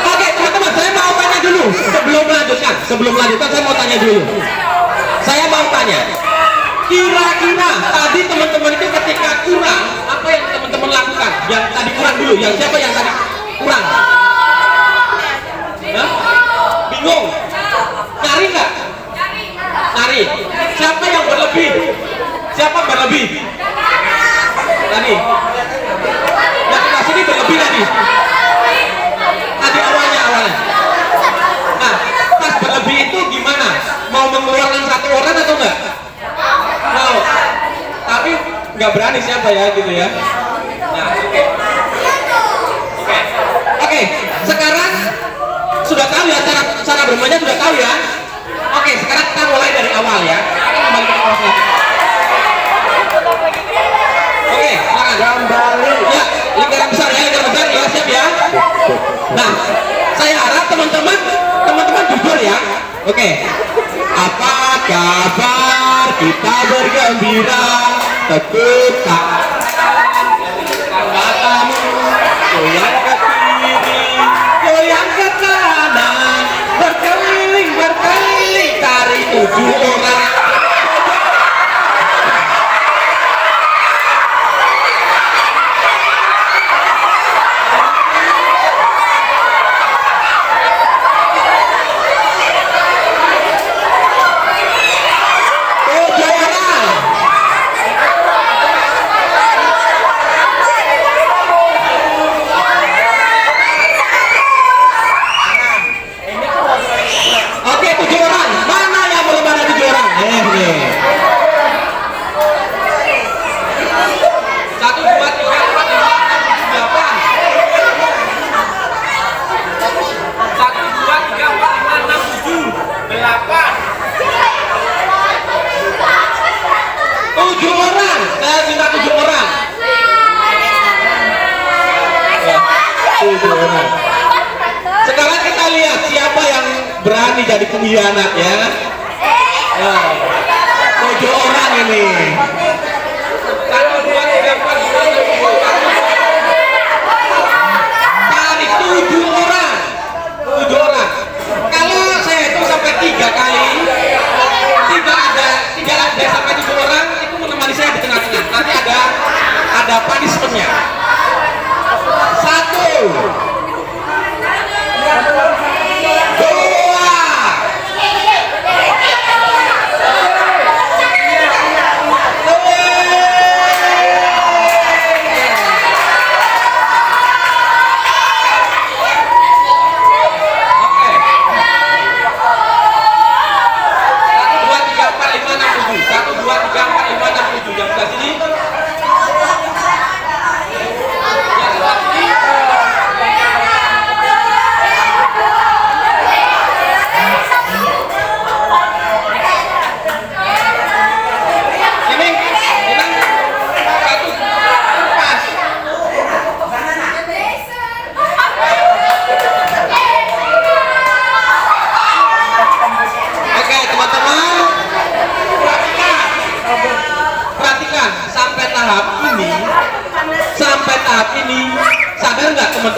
S2: Oke, teman-teman, saya mau tanya dulu sebelum melanjutkan saya mau tanya dulu. Saya mau tanya. Kira-kira tadi teman-teman itu ketika kurang, apa yang teman-teman lakukan? Yang tadi kurang dulu, yang siapa yang tadi kurang? Hah? Bingung? Cari nggak? Cari. Siapa yang berlebih? Siapa berlebih? Tadi. Yang kita sini berlebih tadi. Tadi awalnya. Nah, pas berlebih itu gimana? Mau mengeluarkan 1 orang atau enggak? Mau, tapi nggak berani siapa ya gitu ya. Nah, oke. Sekarang sudah tahu ya cara bermainnya sudah tahu ya. Oke, sekarang kita mulai dari awal ya. Kembali ke kelas lagi. Oke, silakan. Kembali. Ya, lingkaran besar ya, siap ya. Nah, saya harap teman-teman jujur ya. Oke. Apa kabar? Kita bergembira. Tepuk tangan, matamu, goyang ke kiri, goyang ke kanan, berkeliling cari 7 orang. Oke, 7 orang. Mana yang belum ada 7 orang? Nih. 1, 2, 3, 4, 5, 6, 7, 8. 1, 2, 3, 4, 5, 6, 7, 8. 7 orang. Saya minta 7 orang. 7 orang. Sekarang kita lihat siapa yang berani jadi pengkhianat ya. 7 orang ini. 1, 2, 3, 4, 5, 6, 7. Cari 7 orang. 7 orang. Kalau saya itu sampai 3 kali, tidak ada sampai 7 orang itu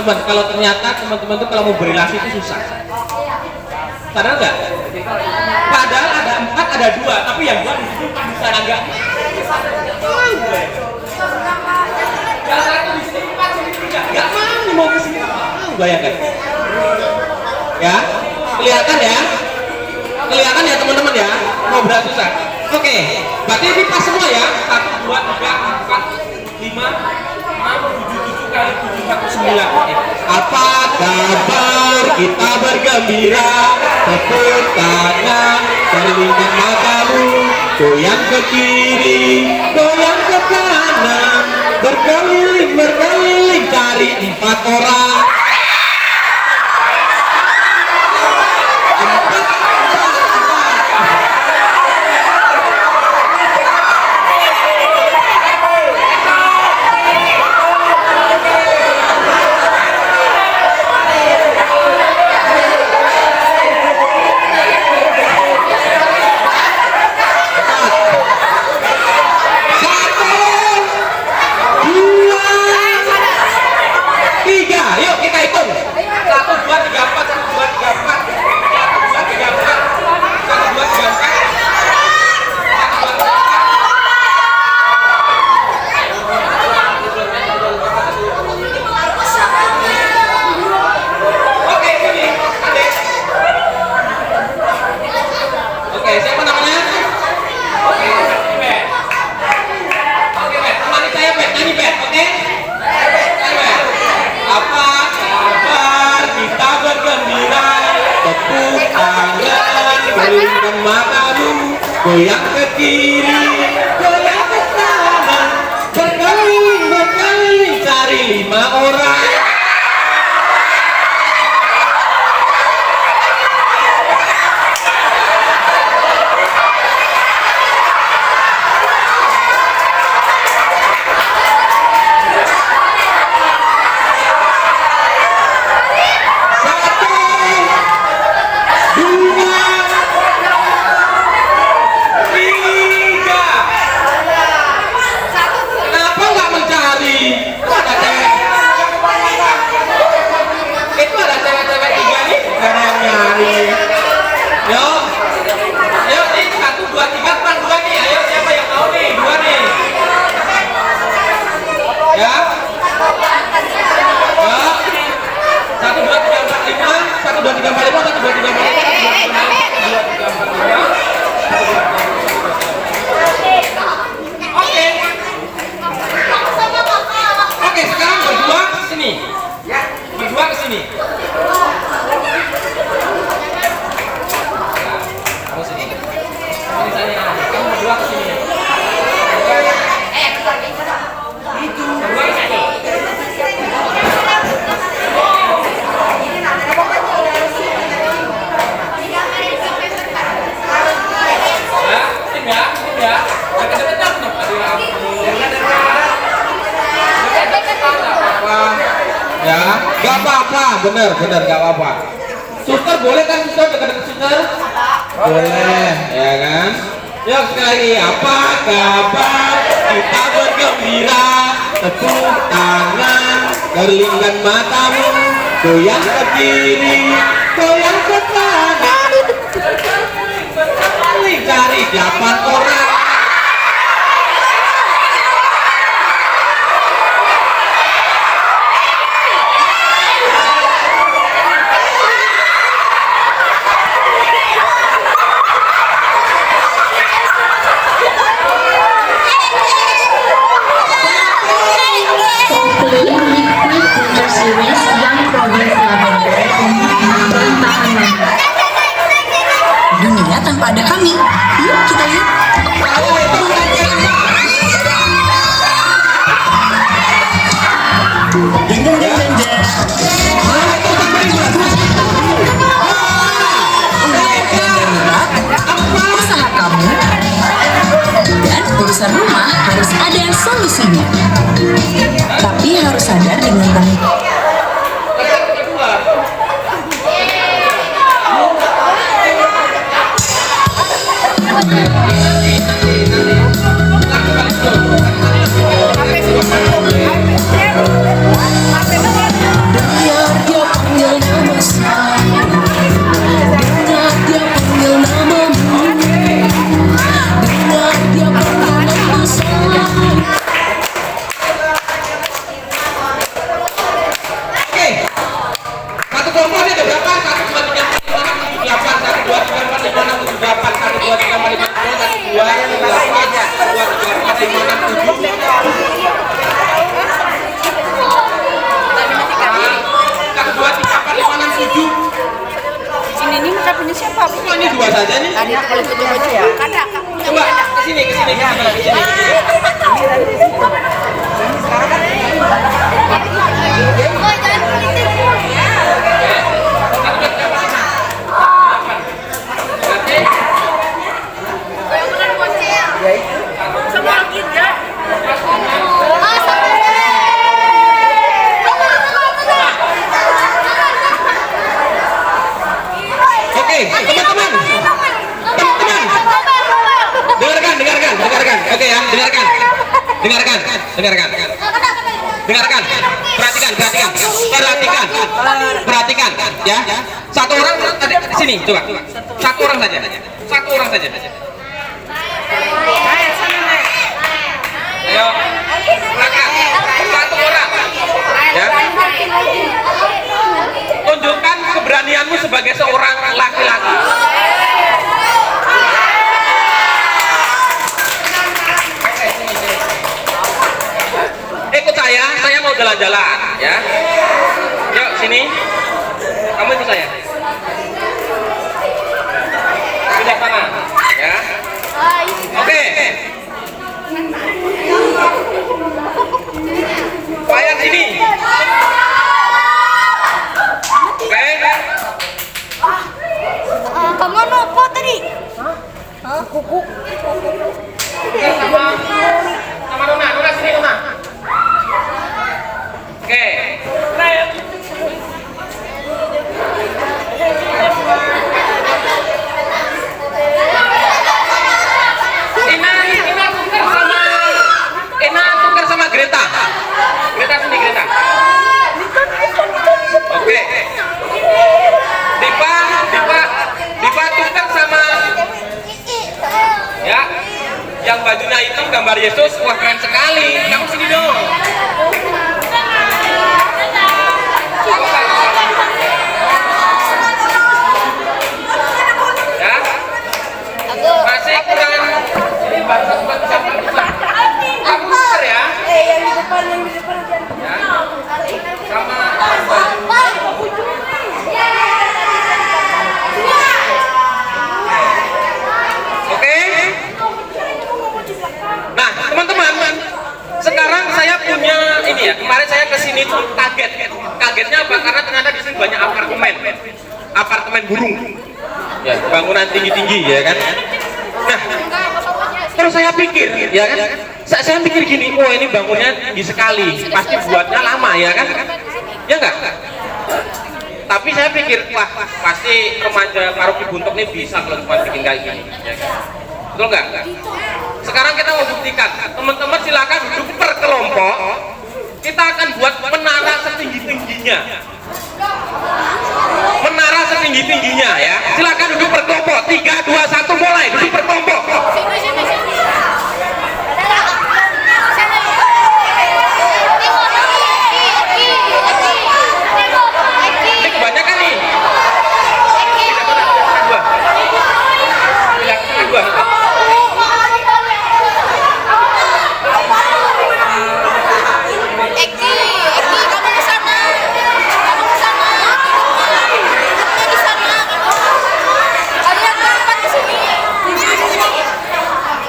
S4: teman-teman, kalau ternyata teman-teman tuh kalau mau berrelasi itu susah. Sadar nggak? Padahal ada 4, ada 2, tapi yang 2 di situ bisa nggak? Yang satu di sini 4, sini 3, nggak mau ke sini. Bayangkan. Ya, kelihatan ya? Kelihatan ya teman-teman ya? Mau berat susah. Oke, berarti ini pas semua ya? 1, 2, 3, 4, 5, 6, 7 kali 7, 9. Apa kabar? Kita bergembira. Tepuk tangan, perlindungan matamu. Goyang ke kiri, goyang ke kanan. Berkeliling, cari 4 orang. Goyang ke kiri, goyang ke kanan, berkeliling, cari 5 orang. Ya, gak apa-apa, bener, gak apa-apa. Suster boleh kan suster dekat-dekat suster? Boleh, ya kan? Yuk sekali lagi, apa kabar? Kita bergembira, tepuk tangan, kerlingkan matamu, goyang ke kiri, goyang ke kanan, cari 8 orang.
S6: Dunia tanpa ada kami. Yuk kita lihat. Usaha kamu dan urusan rumah harus ada solusinya. Tapi harus sadar dengan baik. Dunia
S7: Ini maka punya siapa?
S4: Kok ini dua saja nih?
S7: Tadi aku lihat baju ya. Ada.
S4: Coba kesini. Oke, teman-teman. Dengarkan. Oke ya, dengarkan. Perhatikan, ya. Satu orang tadi sini, coba. Satu orang saja. Ayo, perhatikan. Satu orang, ya. Tunjukkan keberanianmu sebagai seorang laki-laki. Ikut saya mau jalan-jalan, ya. Yuk sini, kamu ikut saya. Sudah sana, ya. Oke. Bayar sini. Oke.
S7: Kamu apa tadi? Kuku.
S4: Sama Nona sini Nona. Oke. Ina tukar sama Greta. Greta sini Greta. Oke. Dipa tukar sama ya. Yang bajunya hitam gambar Yesus, wah keren sekali. Kamu sini dong. Ya. Masih kurang ini batas kamu tukar ya.
S7: Yang di depan.
S4: Ya. Sama oke. Nah, teman-teman, sekarang saya punya ini ya. Kemarin saya kesini tuh kaget. Kagetnya apa? Karena ternyata di sini banyak apartemen burung. Ya, bangunan tinggi-tinggi ya kan. Nah, terus saya pikir, ya kan? Saya pikir gini, wah ini bangunnya tinggi sekali, pasti buatnya lama ya kan? Ya enggak? Tapi saya pikir, wah pasti remaja Paroki Buntok ini bisa kalau cuma bikin kayak gini. Ya kan? Betul enggak? Sekarang kita mau buktikan, teman-teman silakan duduk per kelompok. Kita akan buat menara setinggi-tingginya. Menara setinggi-tingginya ya. Silakan duduk per kelompok. 3, 2, 1 mulai. Duduk per kelompok. Ini kebanyakan nih. Dua.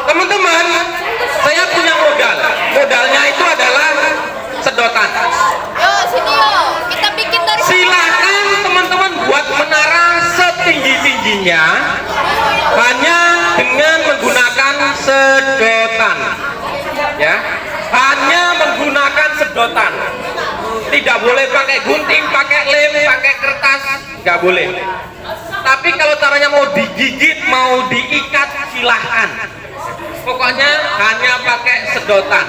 S4: Teman-teman, saya punya modal. Modalnya itu adalah sedotan.
S7: Yo, sini yo. Kita bikin dari
S4: Silakan teman-teman buat menara setinggi-tingginya hanya dengan menggunakan sedotan. Ya, hanya menggunakan sedotan. Tidak boleh pakai gunting, pakai lem, pakai kertas, nggak boleh. Tapi kalau caranya mau digigit, mau diikat, silahkan. Pokoknya hanya pakai sedotan.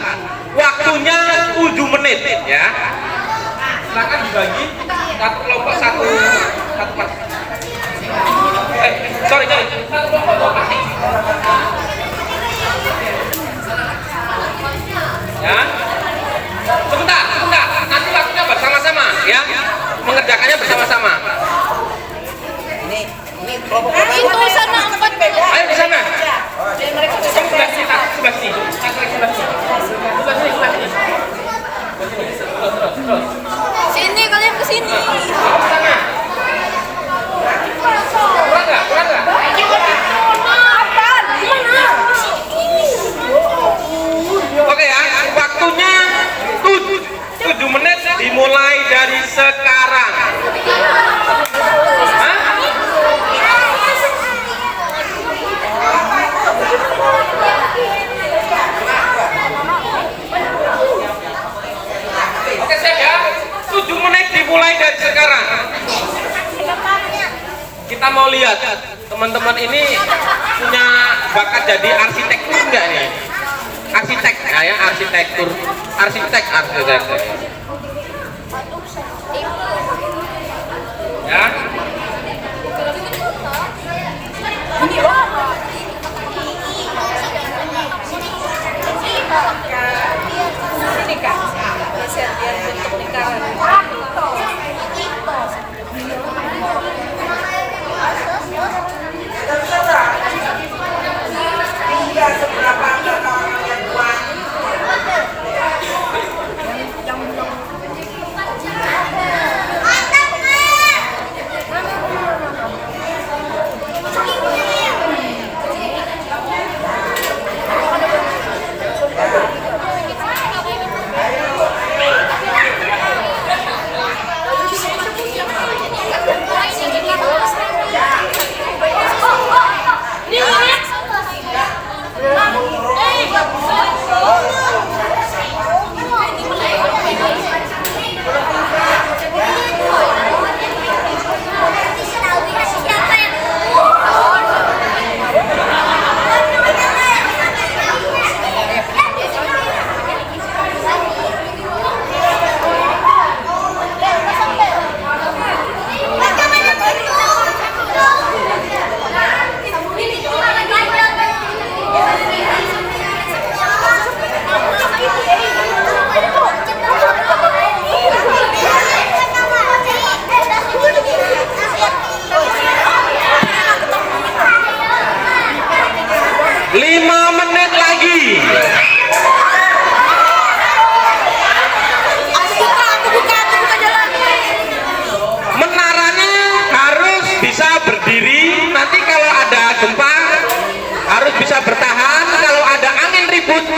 S4: Waktunya 7 menit ya. Silakan dibagi satu kelompok satu part. Sorry. Satu kelompok pasti. Ya. Sebentar. Nanti waktunya bersama-sama ya. Mengerjakannya bersama-sama.
S7: itu sana 4 beda.
S4: Ayo di sana. Kamu sebelah sini.
S7: Sini kalian ke sini.
S4: Sana. kita mau lihat teman-teman ini punya bakat jadi arsitektur enggak nih? Arsitek, nah ya, arsitektur, arsitek. Ya.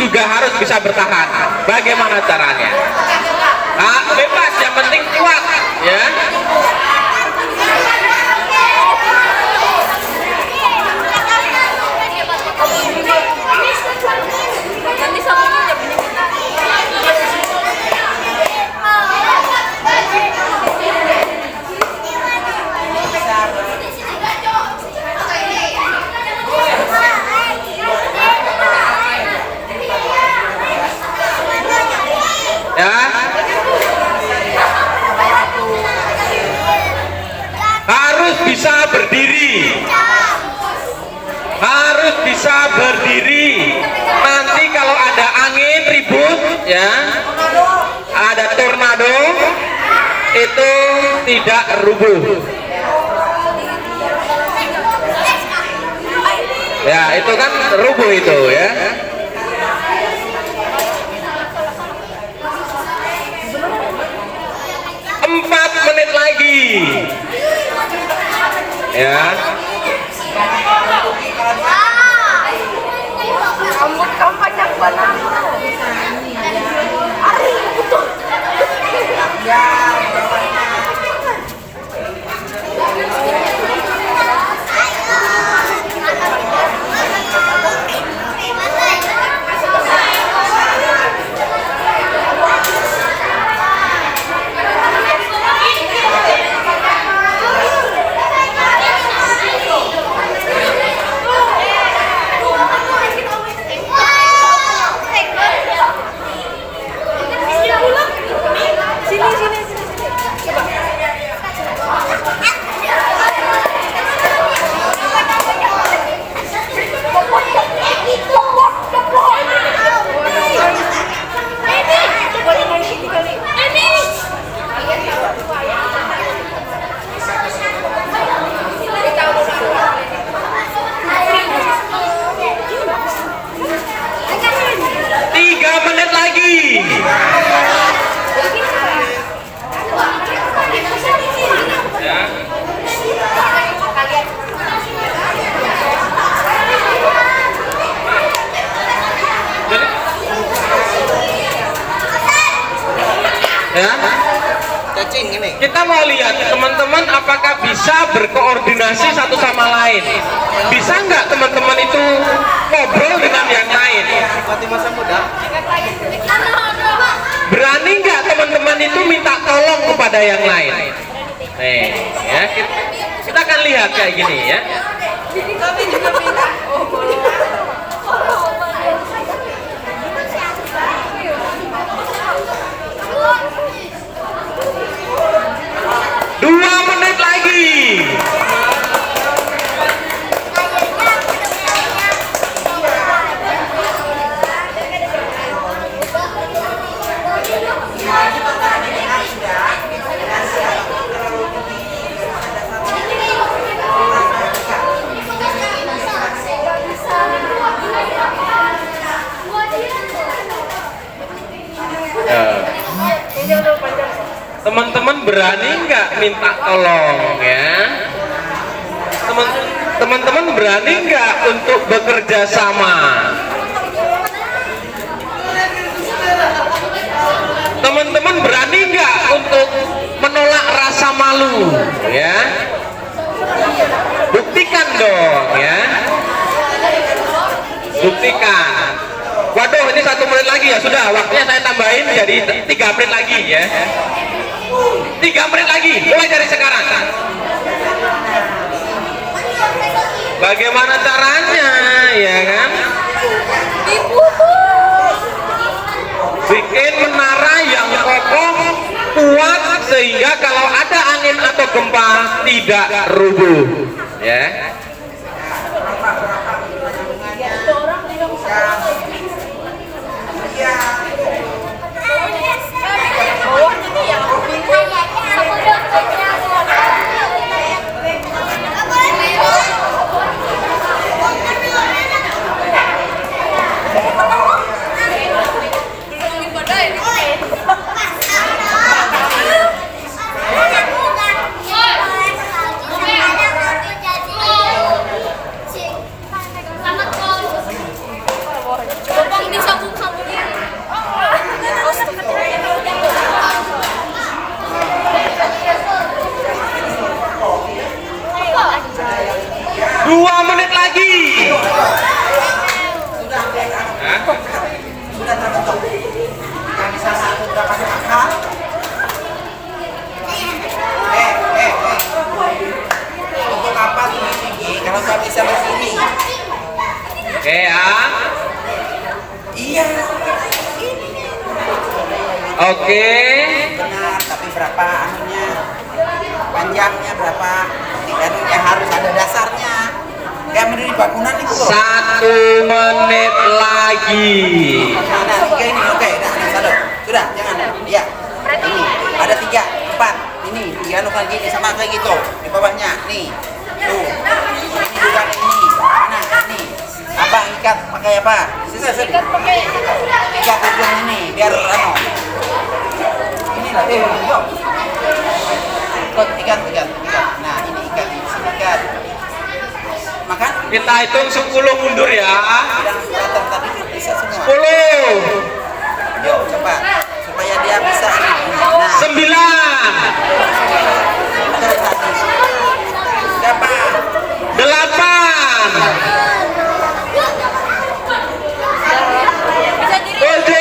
S4: Juga harus bisa bertahan. Bagaimana caranya? Nah, bebas, yang penting kuat, ya. Harus bisa berdiri. Nanti kalau ada angin ribut, ya, ada tornado, itu tidak rubuh. Ya, itu kan rubuh itu, ya. Empat menit lagi. Ya.
S5: Rambut kamu panjang banget.
S4: Ya. Kita mau lihat teman-teman apakah bisa berkoordinasi satu sama lain. Bisa nggak teman-teman itu ngobrol dengan yang lain? Berani nggak teman-teman itu minta tolong kepada yang lain? Nih, ya kita akan lihat kayak gini ya. Dua menit lagi. Teman-teman berani nggak minta tolong ya? Teman-teman berani nggak untuk bekerja sama? Teman-teman berani nggak untuk menolak rasa malu ya? Buktikan dong ya. Buktikan. Waduh, ini 1 menit lagi ya, sudah waktunya saya tambahin jadi 3 menit lagi ya. 3 menit lagi, mulai dari sekarang. Bagaimana caranya ya kan? Bikin menara yang kokoh, kuat, sehingga kalau ada angin atau gempa tidak rubuh ya. Oke ya.
S2: Iya.
S4: Oke.
S2: Benar, tapi berapa anunya? Panjangnya berapa? Anunya harus ada dasarnya. Kayak mendiri bangunan itu loh.
S4: 1 menit lagi.
S2: Nah, 3 ini, oke, nah, sudah, jangan, ya. Ini, ada 3, 4, ini, dianukan gini, sama kayak gitu, di bawahnya, nih, tuh, ini juga ini, mana, nih, abang ikat pakai apa? Ikat pakai, ikat ujung ini, biar anu, ini lah, yuk, ikat, nah, ini ikat, ikat. Makan?
S4: Kita hitung 10 mundur ya.
S2: Yang tadi bisa semua.
S4: 10.
S2: Yuk coba supaya dia bisa ini. Nah,
S4: 9.
S2: berapa?
S4: 8. 6.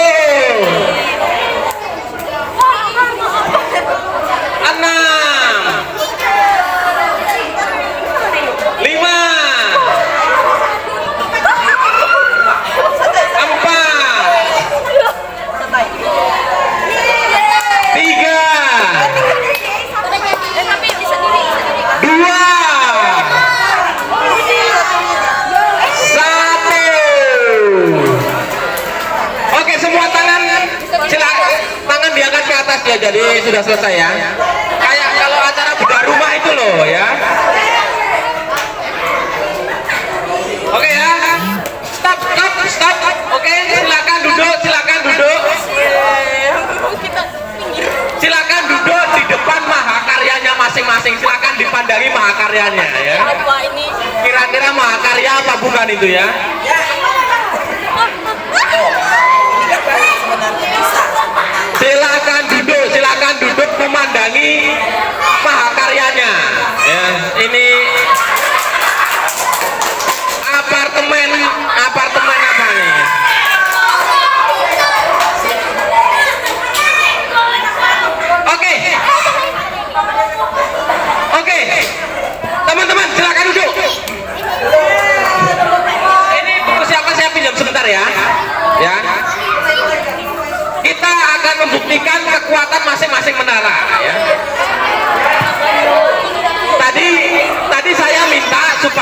S4: Ya, jadi sudah selesai ya. Kayak kalau acara bedah rumah itu loh ya. Oke ya. Stop. Oke, silakan duduk. Silakan duduk di depan mahakaryanya masing-masing. Silakan dipandangi mahakaryanya ya. Kira-kira mahakarya apa bukan itu ya? Silakan duduk memandangi mahakaryanya. Ya, ini apartemen apa nih? Oke.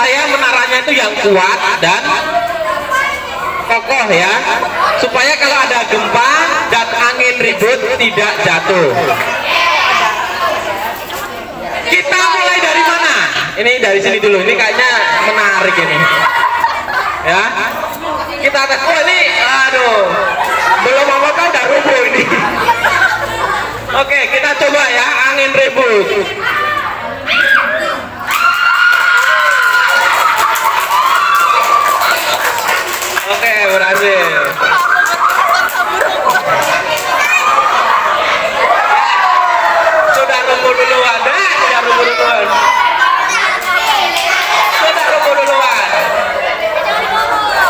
S4: saya menaranya itu yang kuat dan kokoh ya, supaya kalau ada gempa dan angin ribut tidak jatuh. Kita mulai dari mana? Ini dari sini dulu, ini kayaknya menarik ini ya. Kita tes, oh ini, aduh, belum apa-apa udah rubuh ini. Oke, kita coba ya, angin ribut. Oke, berhasil. Sudah rubuh duluan, sudah rubuh duluan. Sudah rubuh duluan.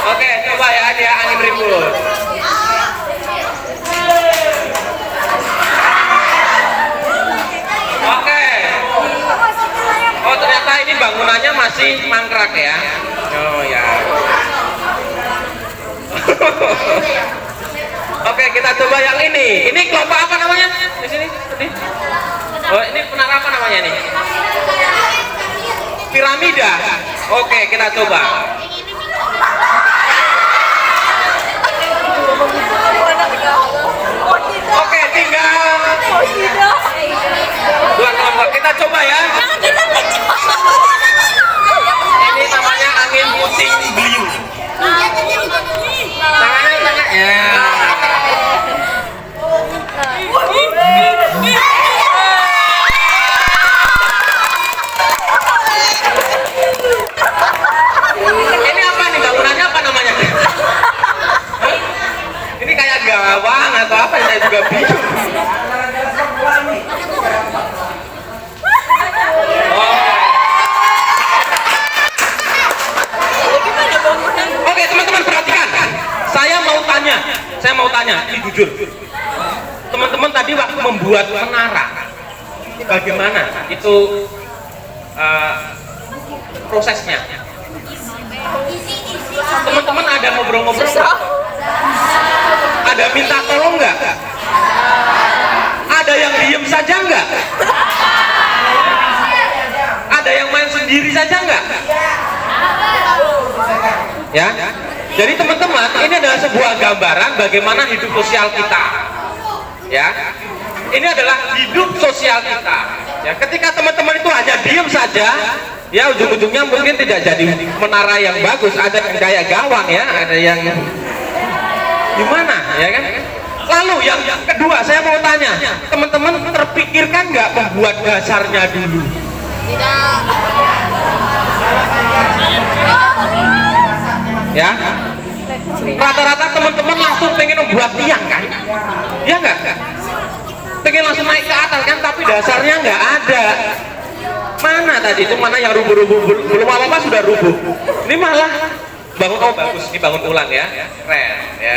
S4: Oke, coba ya, dia angin ribut. Oke. Oh, ternyata ini bangunannya masih mangkrak ya. Oh ya. Oke, kita coba yang ini. Ini kelompok apa namanya? Di sini. Oh, ini menara apa namanya nih? Piramida. Oke, kita coba. Oke, tinggal dua kelompok. Kita coba ya. Ini namanya angin puting beliung. Tangannya. Ini apa nih, bangunannya apa namanya? Ini kayak gawang atau apa? Saya juga bingung. Oke, teman-teman perhatikan. Saya mau tanya, ini jujur. Teman-teman tadi waktu membuat menara, bagaimana itu prosesnya? Teman-teman ada ngobrol-ngobrol nggak? Ada minta tolong nggak? Ada yang diem saja nggak? Ada yang main sendiri saja nggak? Ya, jadi teman-teman, ini adalah sebuah gambaran bagaimana hidup sosial kita. Ya, ini adalah hidup sosial kita. Ya, ketika teman-teman itu hanya diem saja, ya ujung-ujungnya mungkin tidak jadi menara yang bagus. Ada yang kayak gawang ya, ada yang gimana, ya kan? Lalu yang kedua, saya mau tanya, teman-teman terpikirkan nggak membuat dasarnya dulu? Tidak. Ya, rata-rata teman-teman langsung pengen membuat tiang kan? Ya nggak? Pengen langsung naik ke atas kan, tapi dasarnya nggak ada. Mana tadi itu, mana yang rubuh-rubuh, belum apa-apa sudah rubuh. Ini malah bangun, oh bagus, ini bangun ulang ya, keren ya.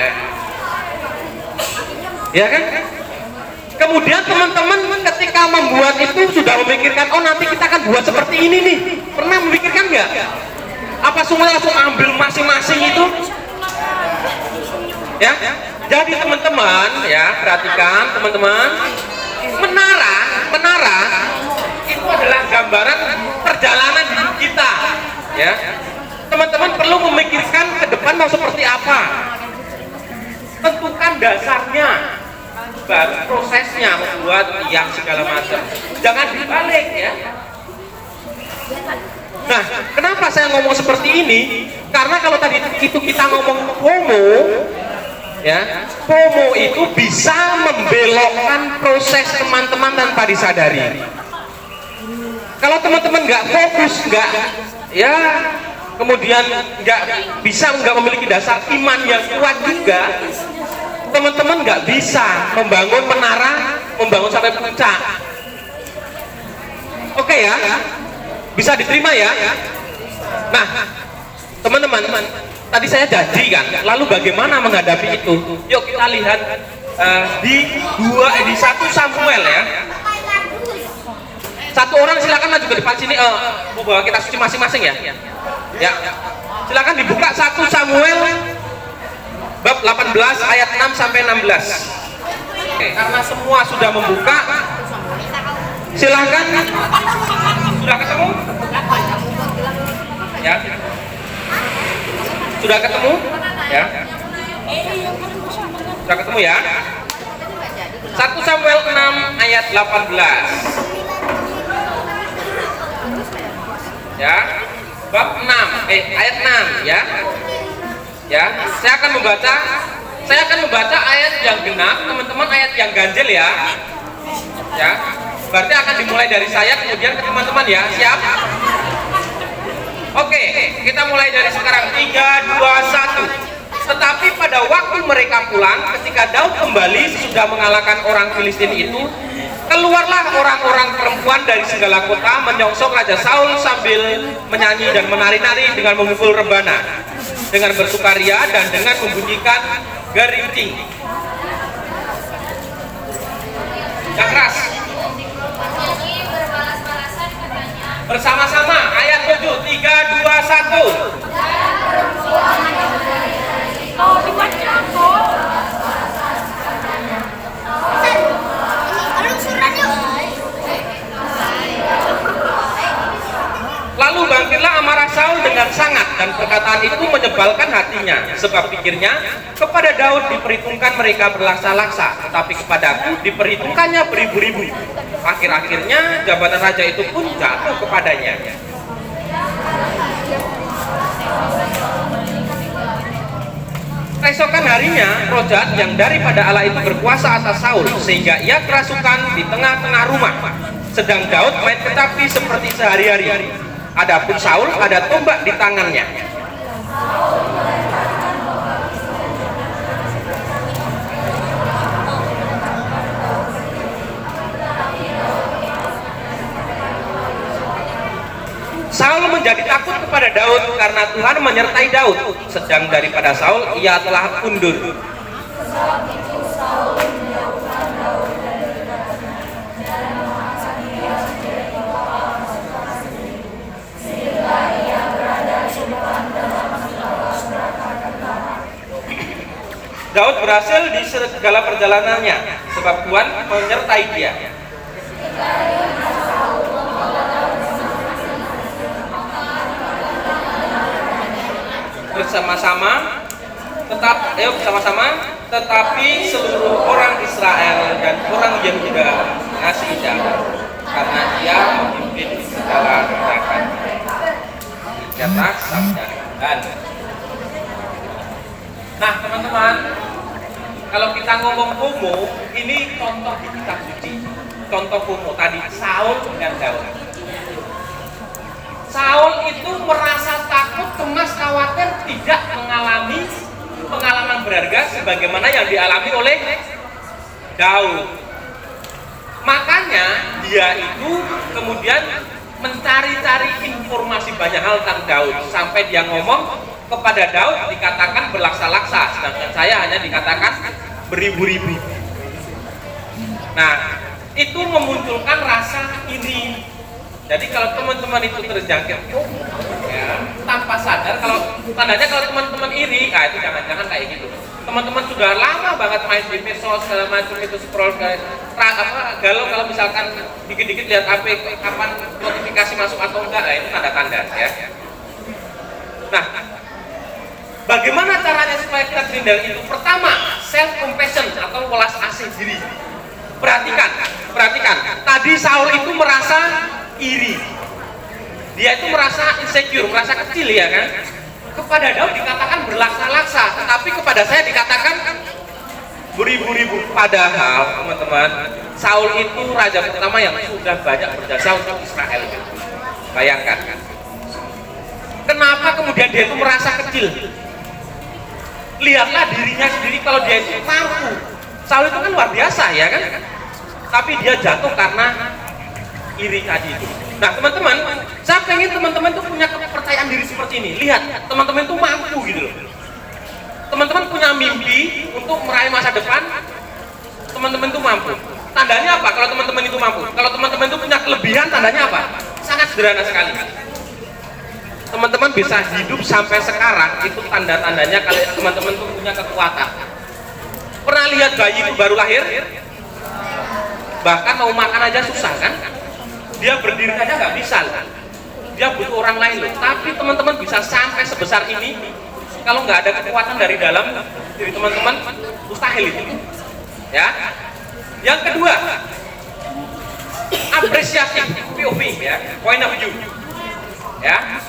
S4: Ya kan? Kemudian teman-teman ketika membuat itu sudah memikirkan, oh nanti kita akan buat seperti ini nih. Pernah memikirkan nggak? Apa semua langsung ambil masing-masing itu? Ya, jadi teman-teman ya, perhatikan teman-teman, menara itu adalah gambaran perjalanan hidup kita. Ya, teman-teman perlu memikirkan ke depan mau seperti apa. Tentukan dasarnya, baru prosesnya membuat yang segala macam. Jangan dibalik ya. Nah, kenapa saya ngomong seperti ini? Karena kalau tadi itu kita ngomong FOMO, ya, FOMO itu bisa membelokkan proses teman-teman tanpa disadari. Kalau teman-teman nggak fokus, nggak, ya, kemudian nggak memiliki dasar iman yang kuat juga, teman-teman nggak bisa membangun menara, membangun sampai puncak. Oke ya? Bisa diterima ya? Nah, teman-teman, tadi saya janji kan, lalu bagaimana menghadapi itu? Yuk kita lihat di 1 Samuel ya. Satu orang silakan maju ke depan sini, bawa kita suci masing-masing ya. Ya, silakan dibuka 1 Samuel bab 18 ayat 6 sampai 16. Oke, karena semua sudah membuka, silakan. Sudah ketemu? Ya. Sudah ketemu? Ya. Sudah ketemu ya? 1 Samuel 6 ayat 18. Ya. Bab 6 ayat 6 ya. Ya, saya akan membaca ayat yang genap, teman-teman ayat yang ganjil ya. Ya. Berarti akan dimulai dari saya kemudian ke teman-teman ya. Siap? Oke, kita mulai dari sekarang. 3, 2, 1. Tetapi pada waktu mereka pulang, ketika Daud kembali sudah mengalahkan orang Filistin itu, keluarlah orang-orang perempuan dari segala kota menyongsong Raja Saul sambil menyanyi dan menari-nari dengan memukul rebana, dengan bersukaria dan dengan membunyikan gerinting yang keras. Bersama-sama ayat 7, 3, 2, 1. Lalu bangkitlah amarah Saul dengan sangat, dan perkataan itu menyebalkan hatinya, sebab pikirnya, kepada Daud diperhitungkan mereka berlaksa-laksa, tetapi kepadaku diperhitungkannya beribu-ribu. Akhir-akhirnya jabatan raja itu pun jatuh kepadanya. Keesokan harinya, roh jahat yang daripada Allah itu berkuasa atas Saul, sehingga ia kerasukan di tengah-tengah rumah. Sedang Daud main kecapi seperti sehari-hari. Adapun Saul ada tombak di tangannya. Saul menjadi takut kepada Daud karena Tuhan menyertai Daud. Sedang daripada Saul ia telah undur. Daud berhasil di segala perjalanannya sebab Tuhan menyertai dia. Bersama-sama tetapi seluruh orang Israel dan orang Yehuda mengasihi Daud karena ia memimpin segala gerakan senjata sabda Tuhan. Nah teman-teman, kalau kita ngomong homo, ini contoh di kitab suci. Contoh homo tadi Saul dan Daud. Saul itu merasa takut, cemas, khawatir, tidak mengalami pengalaman berharga sebagaimana yang dialami oleh Daud. Makanya dia itu kemudian mencari-cari informasi banyak hal tentang Daud, sampai dia ngomong kepada Daud dikatakan berlaksa-laksa, sedangkan saya hanya dikatakan beribu-ribu. Nah, itu memunculkan rasa iri. Jadi kalau teman-teman itu terjangkit ya, tanpa sadar, kalau tandanya kalau teman-teman iri, itu jangan-jangan kayak gitu. Teman-teman sudah lama banget main di medsos segala macam itu, scroll galau kalau misalkan dikit-dikit lihat HP kapan notifikasi masuk atau enggak, itu tanda-tanda ya. Nah, bagaimana caranya supaya kita terhindar itu? Pertama, self compassion atau welas asih diri. Perhatikan. Tadi Saul itu merasa iri. Dia itu merasa insecure, merasa kecil ya kan? Kepada Daud dikatakan berlaksa-laksa, tetapi kepada saya dikatakan beribu-ribu. Padahal teman-teman, Saul itu raja pertama yang sudah banyak berjasa untuk Israel. Bayangkan kan? Kenapa kemudian dia itu merasa kecil? Lihatlah dirinya sendiri, kalau dia itu mampu. Saul itu kan luar biasa ya kan? Tapi dia jatuh karena iri tadi itu. Nah teman-teman, saya pengen teman-teman tuh punya kepercayaan diri seperti ini. Lihat, teman-teman tuh mampu gitu loh. Teman-teman punya mimpi untuk meraih masa depan, teman-teman tuh mampu. Tandanya apa kalau teman-teman itu mampu? Kalau teman-teman itu punya kelebihan, tandanya apa? Sangat sederhana sekali. Teman-teman bisa hidup sampai sekarang, itu tanda-tandanya kalau teman-teman tuh punya kekuatan. Pernah lihat bayi itu baru lahir? Bahkan mau makan aja susah kan? Dia berdiri aja nggak bisa kan? dia butuh orang lain loh. Tapi teman-teman bisa sampai sebesar ini, kalau nggak ada kekuatan dari dalam diri teman-teman, mustahil itu. Ya. Yang kedua, apresiasi POV, ya, point of view. Ya.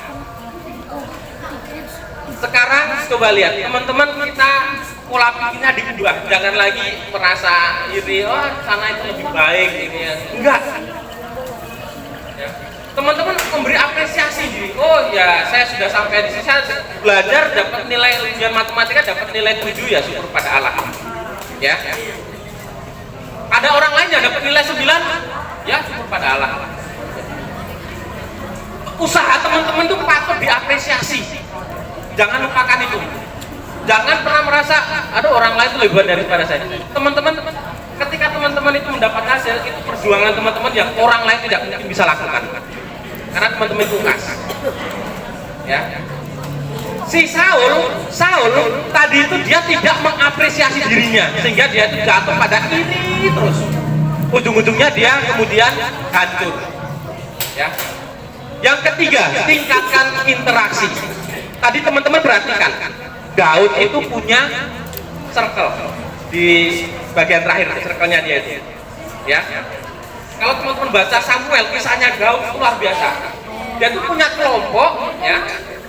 S4: Sekarang coba lihat teman-teman, kita pola pikirnya diubah, jangan lagi merasa iri, oh sana itu lebih baik ini ya. Enggak. Ya. Teman-teman memberi apresiasi diri. Oh ya, saya sudah sampai di sini, saya belajar dapat nilai ujian matematika dapat nilai 7 ya, syukur pada Allah. Ya. Ada orang lain yang dapat nilai 9, ya syukur pada Allah. Usaha teman-teman itu patut diapresiasi. Jangan lupakan itu. Jangan pernah merasa ada orang lain itu lebih baik daripada saya. Teman-teman, ketika teman-teman itu mendapat hasil, itu perjuangan teman-teman yang orang lain tidak mungkin bisa lakukan. Karena teman-teman itu khas. Ya. Si Saul tadi itu dia tidak mengapresiasi dirinya, sehingga dia itu jatuh pada iri terus. Ujung-ujungnya dia kemudian hancur. Ya. Yang ketiga, tingkatkan interaksi. Tadi teman-teman perhatikan, Daud itu punya circle di bagian terakhir, circle-nya dia itu. Ya. Kalau teman-teman baca Samuel, kisahnya Daud itu luar biasa. Dia itu punya kelompok, ya,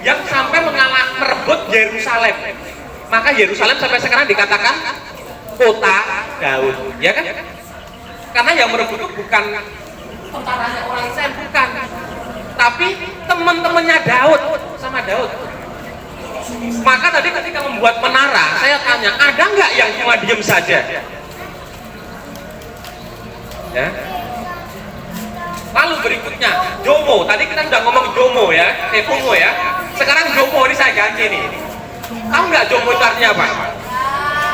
S4: yang sampai merebut Yerusalem. Maka Yerusalem sampai sekarang dikatakan kota Daud, ya kan? Karena yang merebut itu bukan tentaranya orang Israel, bukan, tapi teman-temannya Daud sama Daud. Maka tadi ketika membuat menara, saya tanya, ada nggak yang cuma diem saja? Ya. Lalu berikutnya, Jomo. Tadi kita sudah ngomong Jomo ya, Pungo ya. Sekarang Jomo ini saya ganti nih. Tahu nggak Jomo itu artinya apa?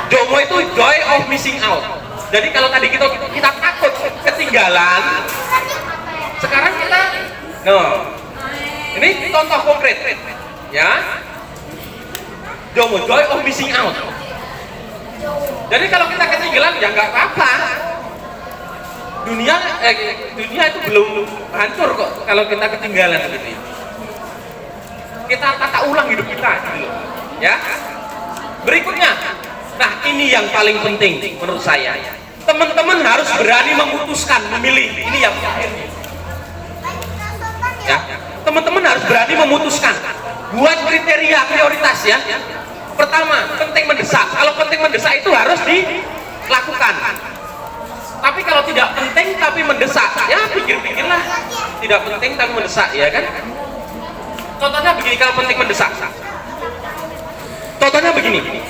S4: Jomo itu joy of missing out. Jadi kalau tadi kita takut ketinggalan, sekarang kita, ini contoh konkret, ya. Jomo, joy of missing out. Jadi kalau kita ketinggalan ya nggak apa-apa. Dunia itu belum hancur kok kalau kita ketinggalan gitu. Kita tata ulang hidup kita gitu. Ya. Berikutnya. Nah, ini yang paling penting menurut saya. Teman-teman harus berani memutuskan, memilih. Ini yang terakhir. Ya. Teman-teman harus berani memutuskan. Buat kriteria prioritas ya. Pertama, penting mendesak. Kalau penting mendesak itu harus dilakukan. Tapi kalau tidak penting tapi mendesak, ya pikir-pikirlah. Tidak penting tapi mendesak, ya kan? Contohnya begini, kalau penting mendesak. Contohnya begini.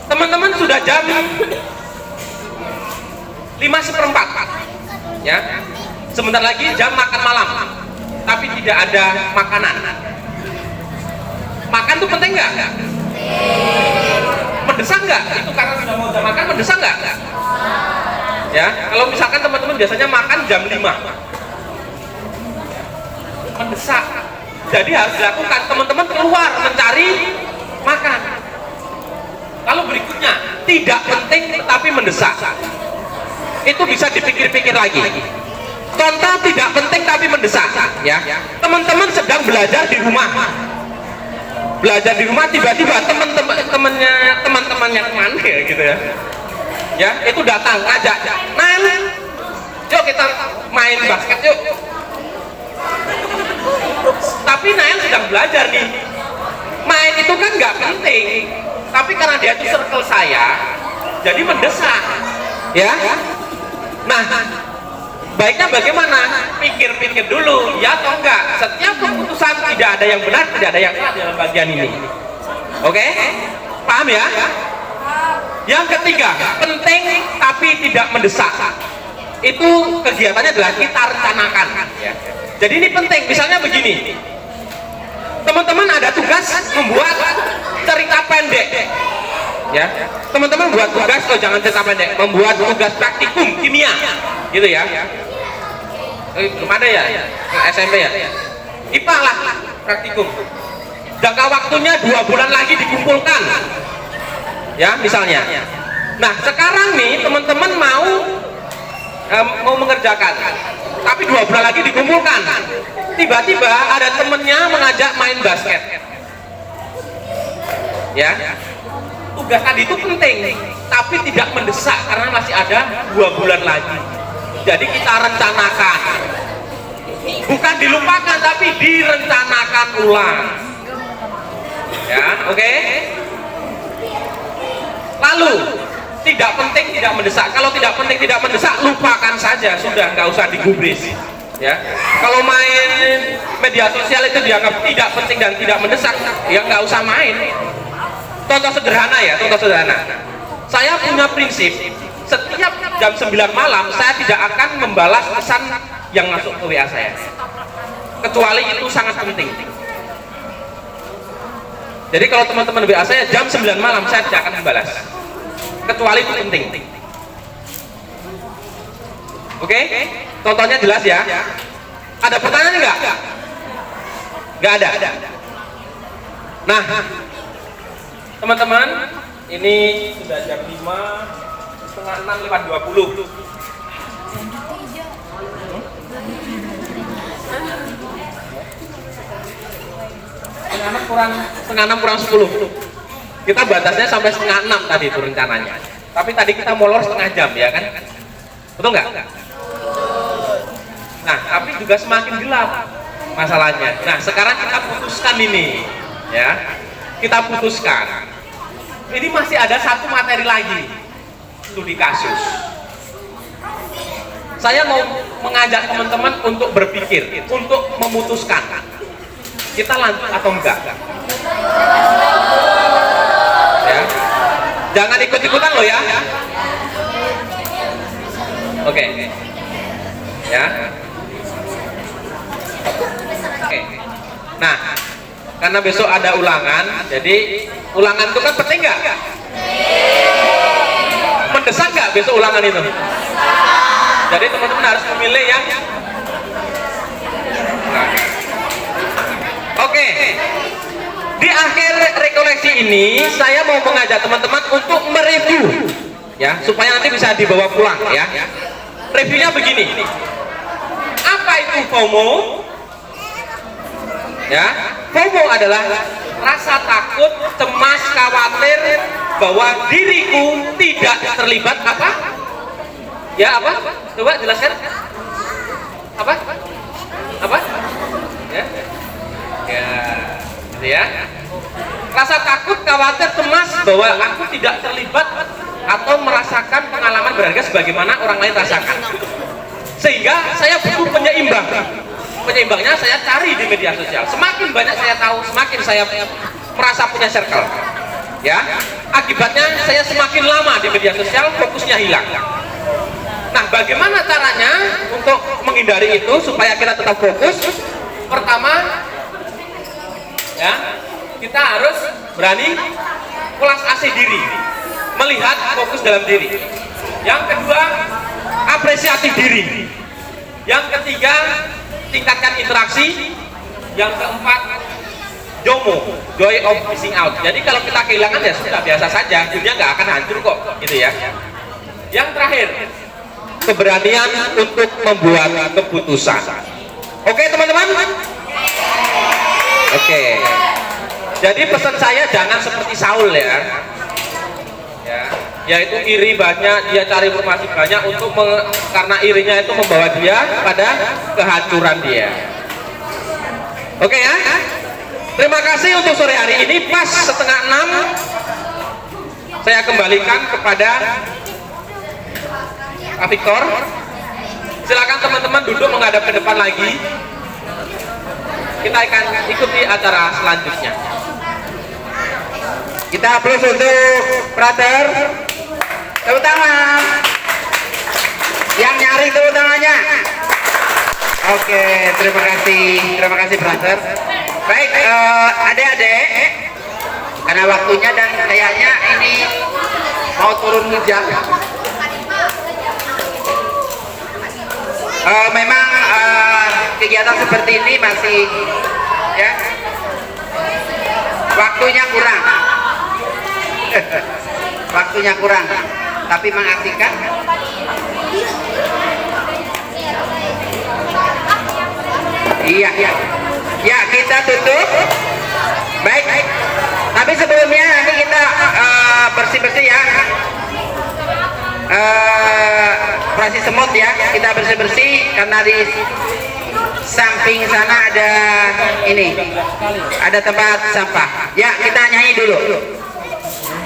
S4: Teman-teman sudah jam 5:15, ya. Sebentar lagi jam makan malam, tapi tidak ada makanan. Makan tuh penting nggak? Mendesak nggak? Itu karena sudah mau jam makan, mendesak nggak? Ya, kalau misalkan teman-teman biasanya makan jam 5, mendesak. Jadi harus dilakukan. Teman-teman keluar mencari makan. Lalu berikutnya, tidak penting tetapi mendesak. Itu bisa dipikir-pikir lagi. Contoh tidak penting tapi mendesak, ya. Teman-teman sedang belajar di rumah. Belajar di rumah, tiba-tiba teman-temannya teman ya gitu ya. Ya, itu datang ngajak, "Nan, yuk kita main basket yuk." Tapi Nael sedang belajar nih. Main itu kan nggak penting, tapi karena dia itu circle saya, jadi mendesak. Ya. Nah, baiknya bagaimana? Pikir-pikir dulu, ya atau enggak. Setiap keputusan tidak ada yang benar, tidak ada yang salah dalam bagian ini. Oke? Paham ya? Yang ketiga, penting tapi tidak mendesak. Itu kegiatannya adalah kita rencanakan. Ya. Jadi ini penting. Misalnya begini, teman-teman ada tugas membuat cerita pendek. Ya, teman-teman buat tugas, jangan cerita pendek, membuat tugas praktikum kimia, gitu ya. Belum ada ya, SMP ya. IPA lah praktikum. Jangka waktunya 2 bulan lagi dikumpulkan. Ya, misalnya. Nah, sekarang nih teman-teman mau mengerjakan. tapi 2 bulan lagi dikumpulkan. Tiba-tiba ada temennya mengajak main basket. Ya, tugas tadi itu penting, tapi tidak mendesak karena masih ada 2 bulan lagi. Jadi kita rencanakan, bukan dilupakan, tapi direncanakan ulang. Ya, oke. Lalu tidak penting, tidak mendesak. Kalau tidak penting, tidak mendesak, lupakan saja, sudah, nggak usah digubris. Ya, kalau main media sosial itu dianggap tidak penting dan tidak mendesak, ya nggak usah main. Contoh sederhana ya, contoh sederhana. Saya punya prinsip, setiap jam 9 malam saya tidak akan membalas pesan yang masuk ke WA saya, kecuali itu sangat penting. Jadi kalau teman-teman WA saya jam 9 malam saya tidak akan membalas, kecuali itu penting. Oke? Contohnya jelas ya. Ada pertanyaan enggak? Enggak ada. Nah, teman-teman, ini sudah jam 5:30 / 6:20. Setengah 6 kurang 10. Kita batasnya sampai 5:30 tadi itu rencananya. Tapi tadi kita molor setengah jam ya kan? Betul nggak? Nah, tapi juga semakin gelap masalahnya. Nah, sekarang kita putuskan ini, ya. Kita putuskan. Ini masih ada satu materi lagi, studi kasus. Saya mau mengajak teman-teman untuk berpikir, untuk memutuskan kita lanjut atau enggak. Ya, jangan ikut-ikutan loh ya. Oke. Ya. Oke. Nah, karena besok ada ulangan, jadi ulangan itu kan penting nggak? Mendesak nggak besok ulangan itu? Jadi teman-teman harus memilih yang. Nah. Oke. Di akhir rekoleksi ini, saya mau mengajak teman-teman untuk mereview, ya, supaya nanti bisa dibawa pulang, ya. Reviewnya begini. Apa itu FOMO? Ya, FOMO adalah rasa takut, cemas, khawatir bahwa diriku tidak terlibat apa? Ya, apa? Coba jelaskan. Apa? Apa? Ya. Ya, gitu ya. Rasa takut, khawatir, cemas bahwa aku tidak terlibat atau merasakan pengalaman berharga sebagaimana orang lain rasakan. Sehingga saya butuh penyeimbang. Penyeimbangnya saya cari di media sosial. Semakin banyak saya tahu, semakin saya merasa punya circle. Ya, akibatnya saya semakin lama di media sosial, fokusnya hilang. Nah, bagaimana caranya untuk menghindari itu supaya kita tetap fokus? Pertama, ya, kita harus berani kelas AC diri, melihat fokus dalam diri. Yang kedua, apresiasi diri. Yang ketiga, tingkatkan interaksi. Yang keempat, JOMO, joy of missing out. Jadi kalau kita kehilangan ya sudah, biasa saja, dunia nggak akan hancur kok, gitu ya. Yang terakhir, keberanian untuk membuat keputusan. Oke teman-teman? Oke. Jadi pesan saya jangan seperti Saul ya. Ya, yaitu iri banyak, dia cari informasi banyak untuk karena irinya itu membawa dia pada kehancuran dia. Oke ya. Terima kasih untuk sore hari ini. Pas 5:30 saya kembalikan kepada Pak Victor. Silakan teman-teman duduk menghadap ke depan lagi. Kita akan ikuti acara selanjutnya.
S2: Kita aplaus untuk brother. Tepuk tangan. Yang nyari tepuk tangannya. Oke, terima kasih brother. Baik, adik-adik, karena waktunya dan kayaknya ini mau turun hujan. Memang kegiatan seperti ini masih, ya, waktunya kurang, tapi mengasihkan. Iya, ya. Ya, kita tutup. Baik. Tapi sebelumnya nanti kita bersih-bersih ya. Operasi semut ya. Kita bersih-bersih karena di samping sana ada ini. Ada tempat sampah. Ya, kita nyanyi dulu.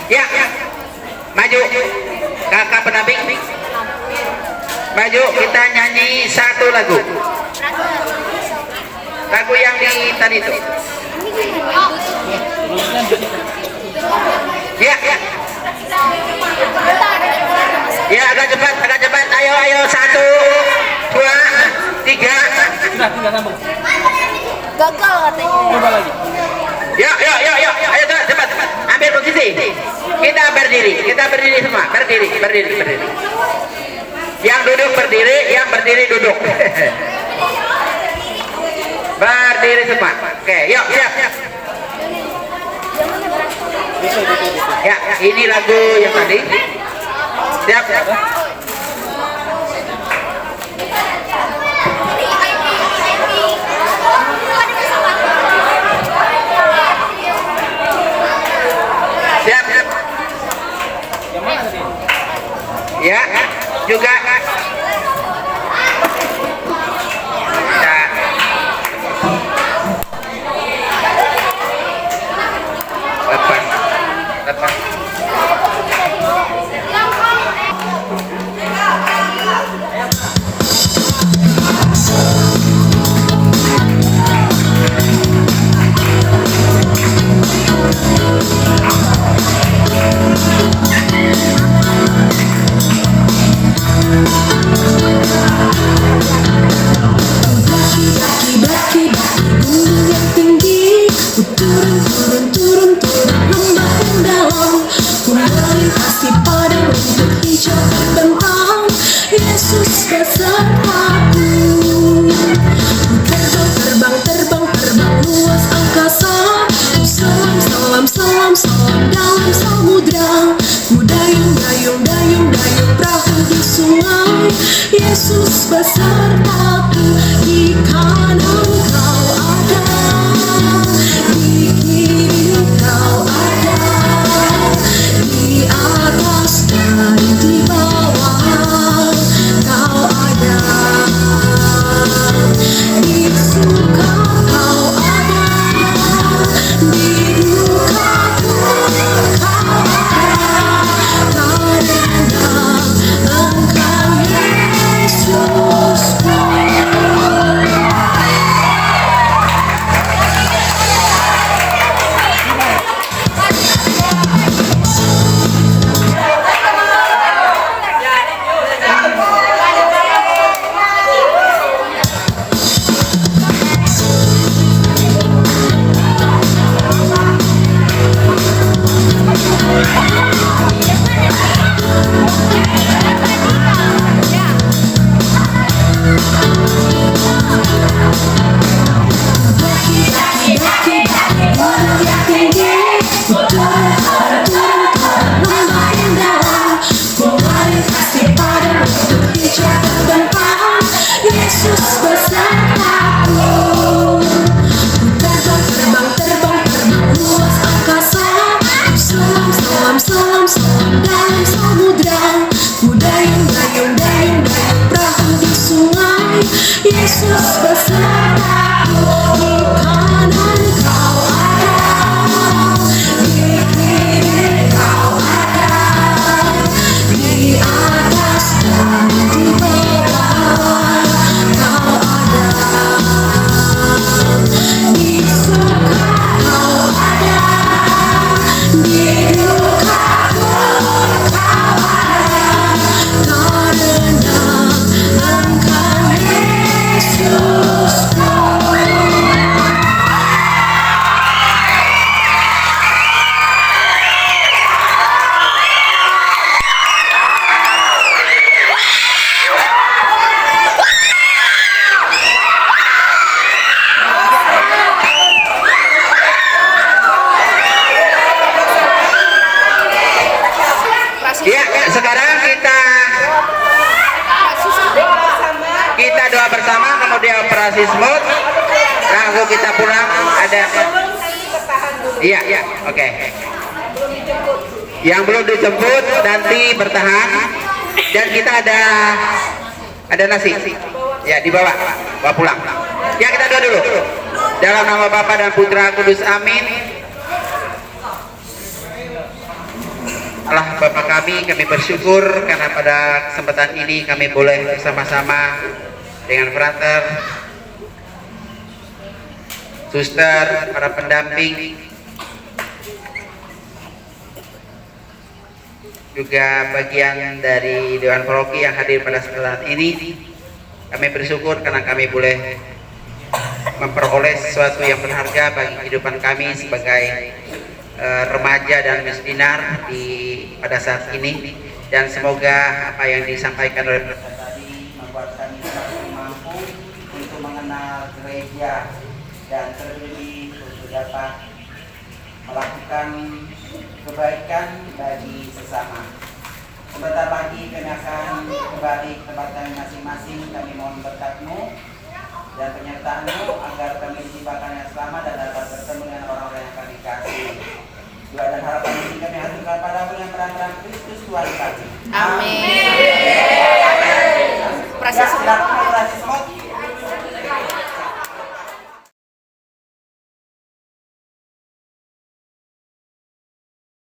S2: Ya. Maju. Kakak pendamping. Maju, kita nyanyi satu lagu. Lagu yang di tadi itu. Ya, ya. Ya, agak cepat, agak cepat. Ayo, ayo, 1, 2, 3.
S4: Sudah, tinggal sambung.
S7: Gagal katanya.
S4: Coba lagi.
S2: Ya, ya, ya, ya. Ayo cepat, cepat, cepat. Ambil posisi. Kita berdiri semua. Berdiri. Yang duduk berdiri, yang berdiri duduk. Berdiri semua. Oke, yuk, siap. Ya, ini lagu yang tadi. Siap. Siap.
S4: Yang mana tadi?
S2: Ya, juga. Ya. Lepas.
S6: Daki-daki gunung yang tinggi, ku turun lembah yang dalam, ku melintasi padang rumput hijau terbentang. Yesus besertaku, ku terbang luas angkasa, ku selam dalam samudra, ku dayung perahu di sungai. Yesus besertaku, di kanan kau ada, di kiri kau ada, di atas dan di bawah kau ada, di suka kau ada, di duka pun kau ada, karena Engkau Yesusku.
S2: Iya, oke. Yang belum dijemput nanti bertahan. Dan kita ada nasi. Ya, dibawa pulang. Ya, kita doa dulu. Dalam nama Bapa dan Putra Kudus, amin. Allah Bapa kami bersyukur karena pada kesempatan ini kami boleh bersama-sama dengan frater, suster, para pendamping, juga bagian dari Dewan Paroki yang hadir pada kesempatan ini. Kami bersyukur karena kami boleh memperoleh sesuatu yang berharga bagi kehidupan kami sebagai remaja dan misdinar pada saat ini. Dan semoga apa yang disampaikan oleh Bapak tadi membuat kami semakin mampu untuk mengenal gereja dan terlebih untuk dapat melakukan kebaikan bagi sesama. Sebentar lagi kami akan kembali ke tempat kami masing-masing. Kami mohon berkat-Mu dan penyertaan-Mu agar kami ditimpakan yang selamat dan dapat bertemu dengan orang-orang yang kami kasih. Doa dan harapan ini kami haturkan padamu yang terang-terang Kristus Tuhan kami.
S1: Amin.
S2: Proses semut.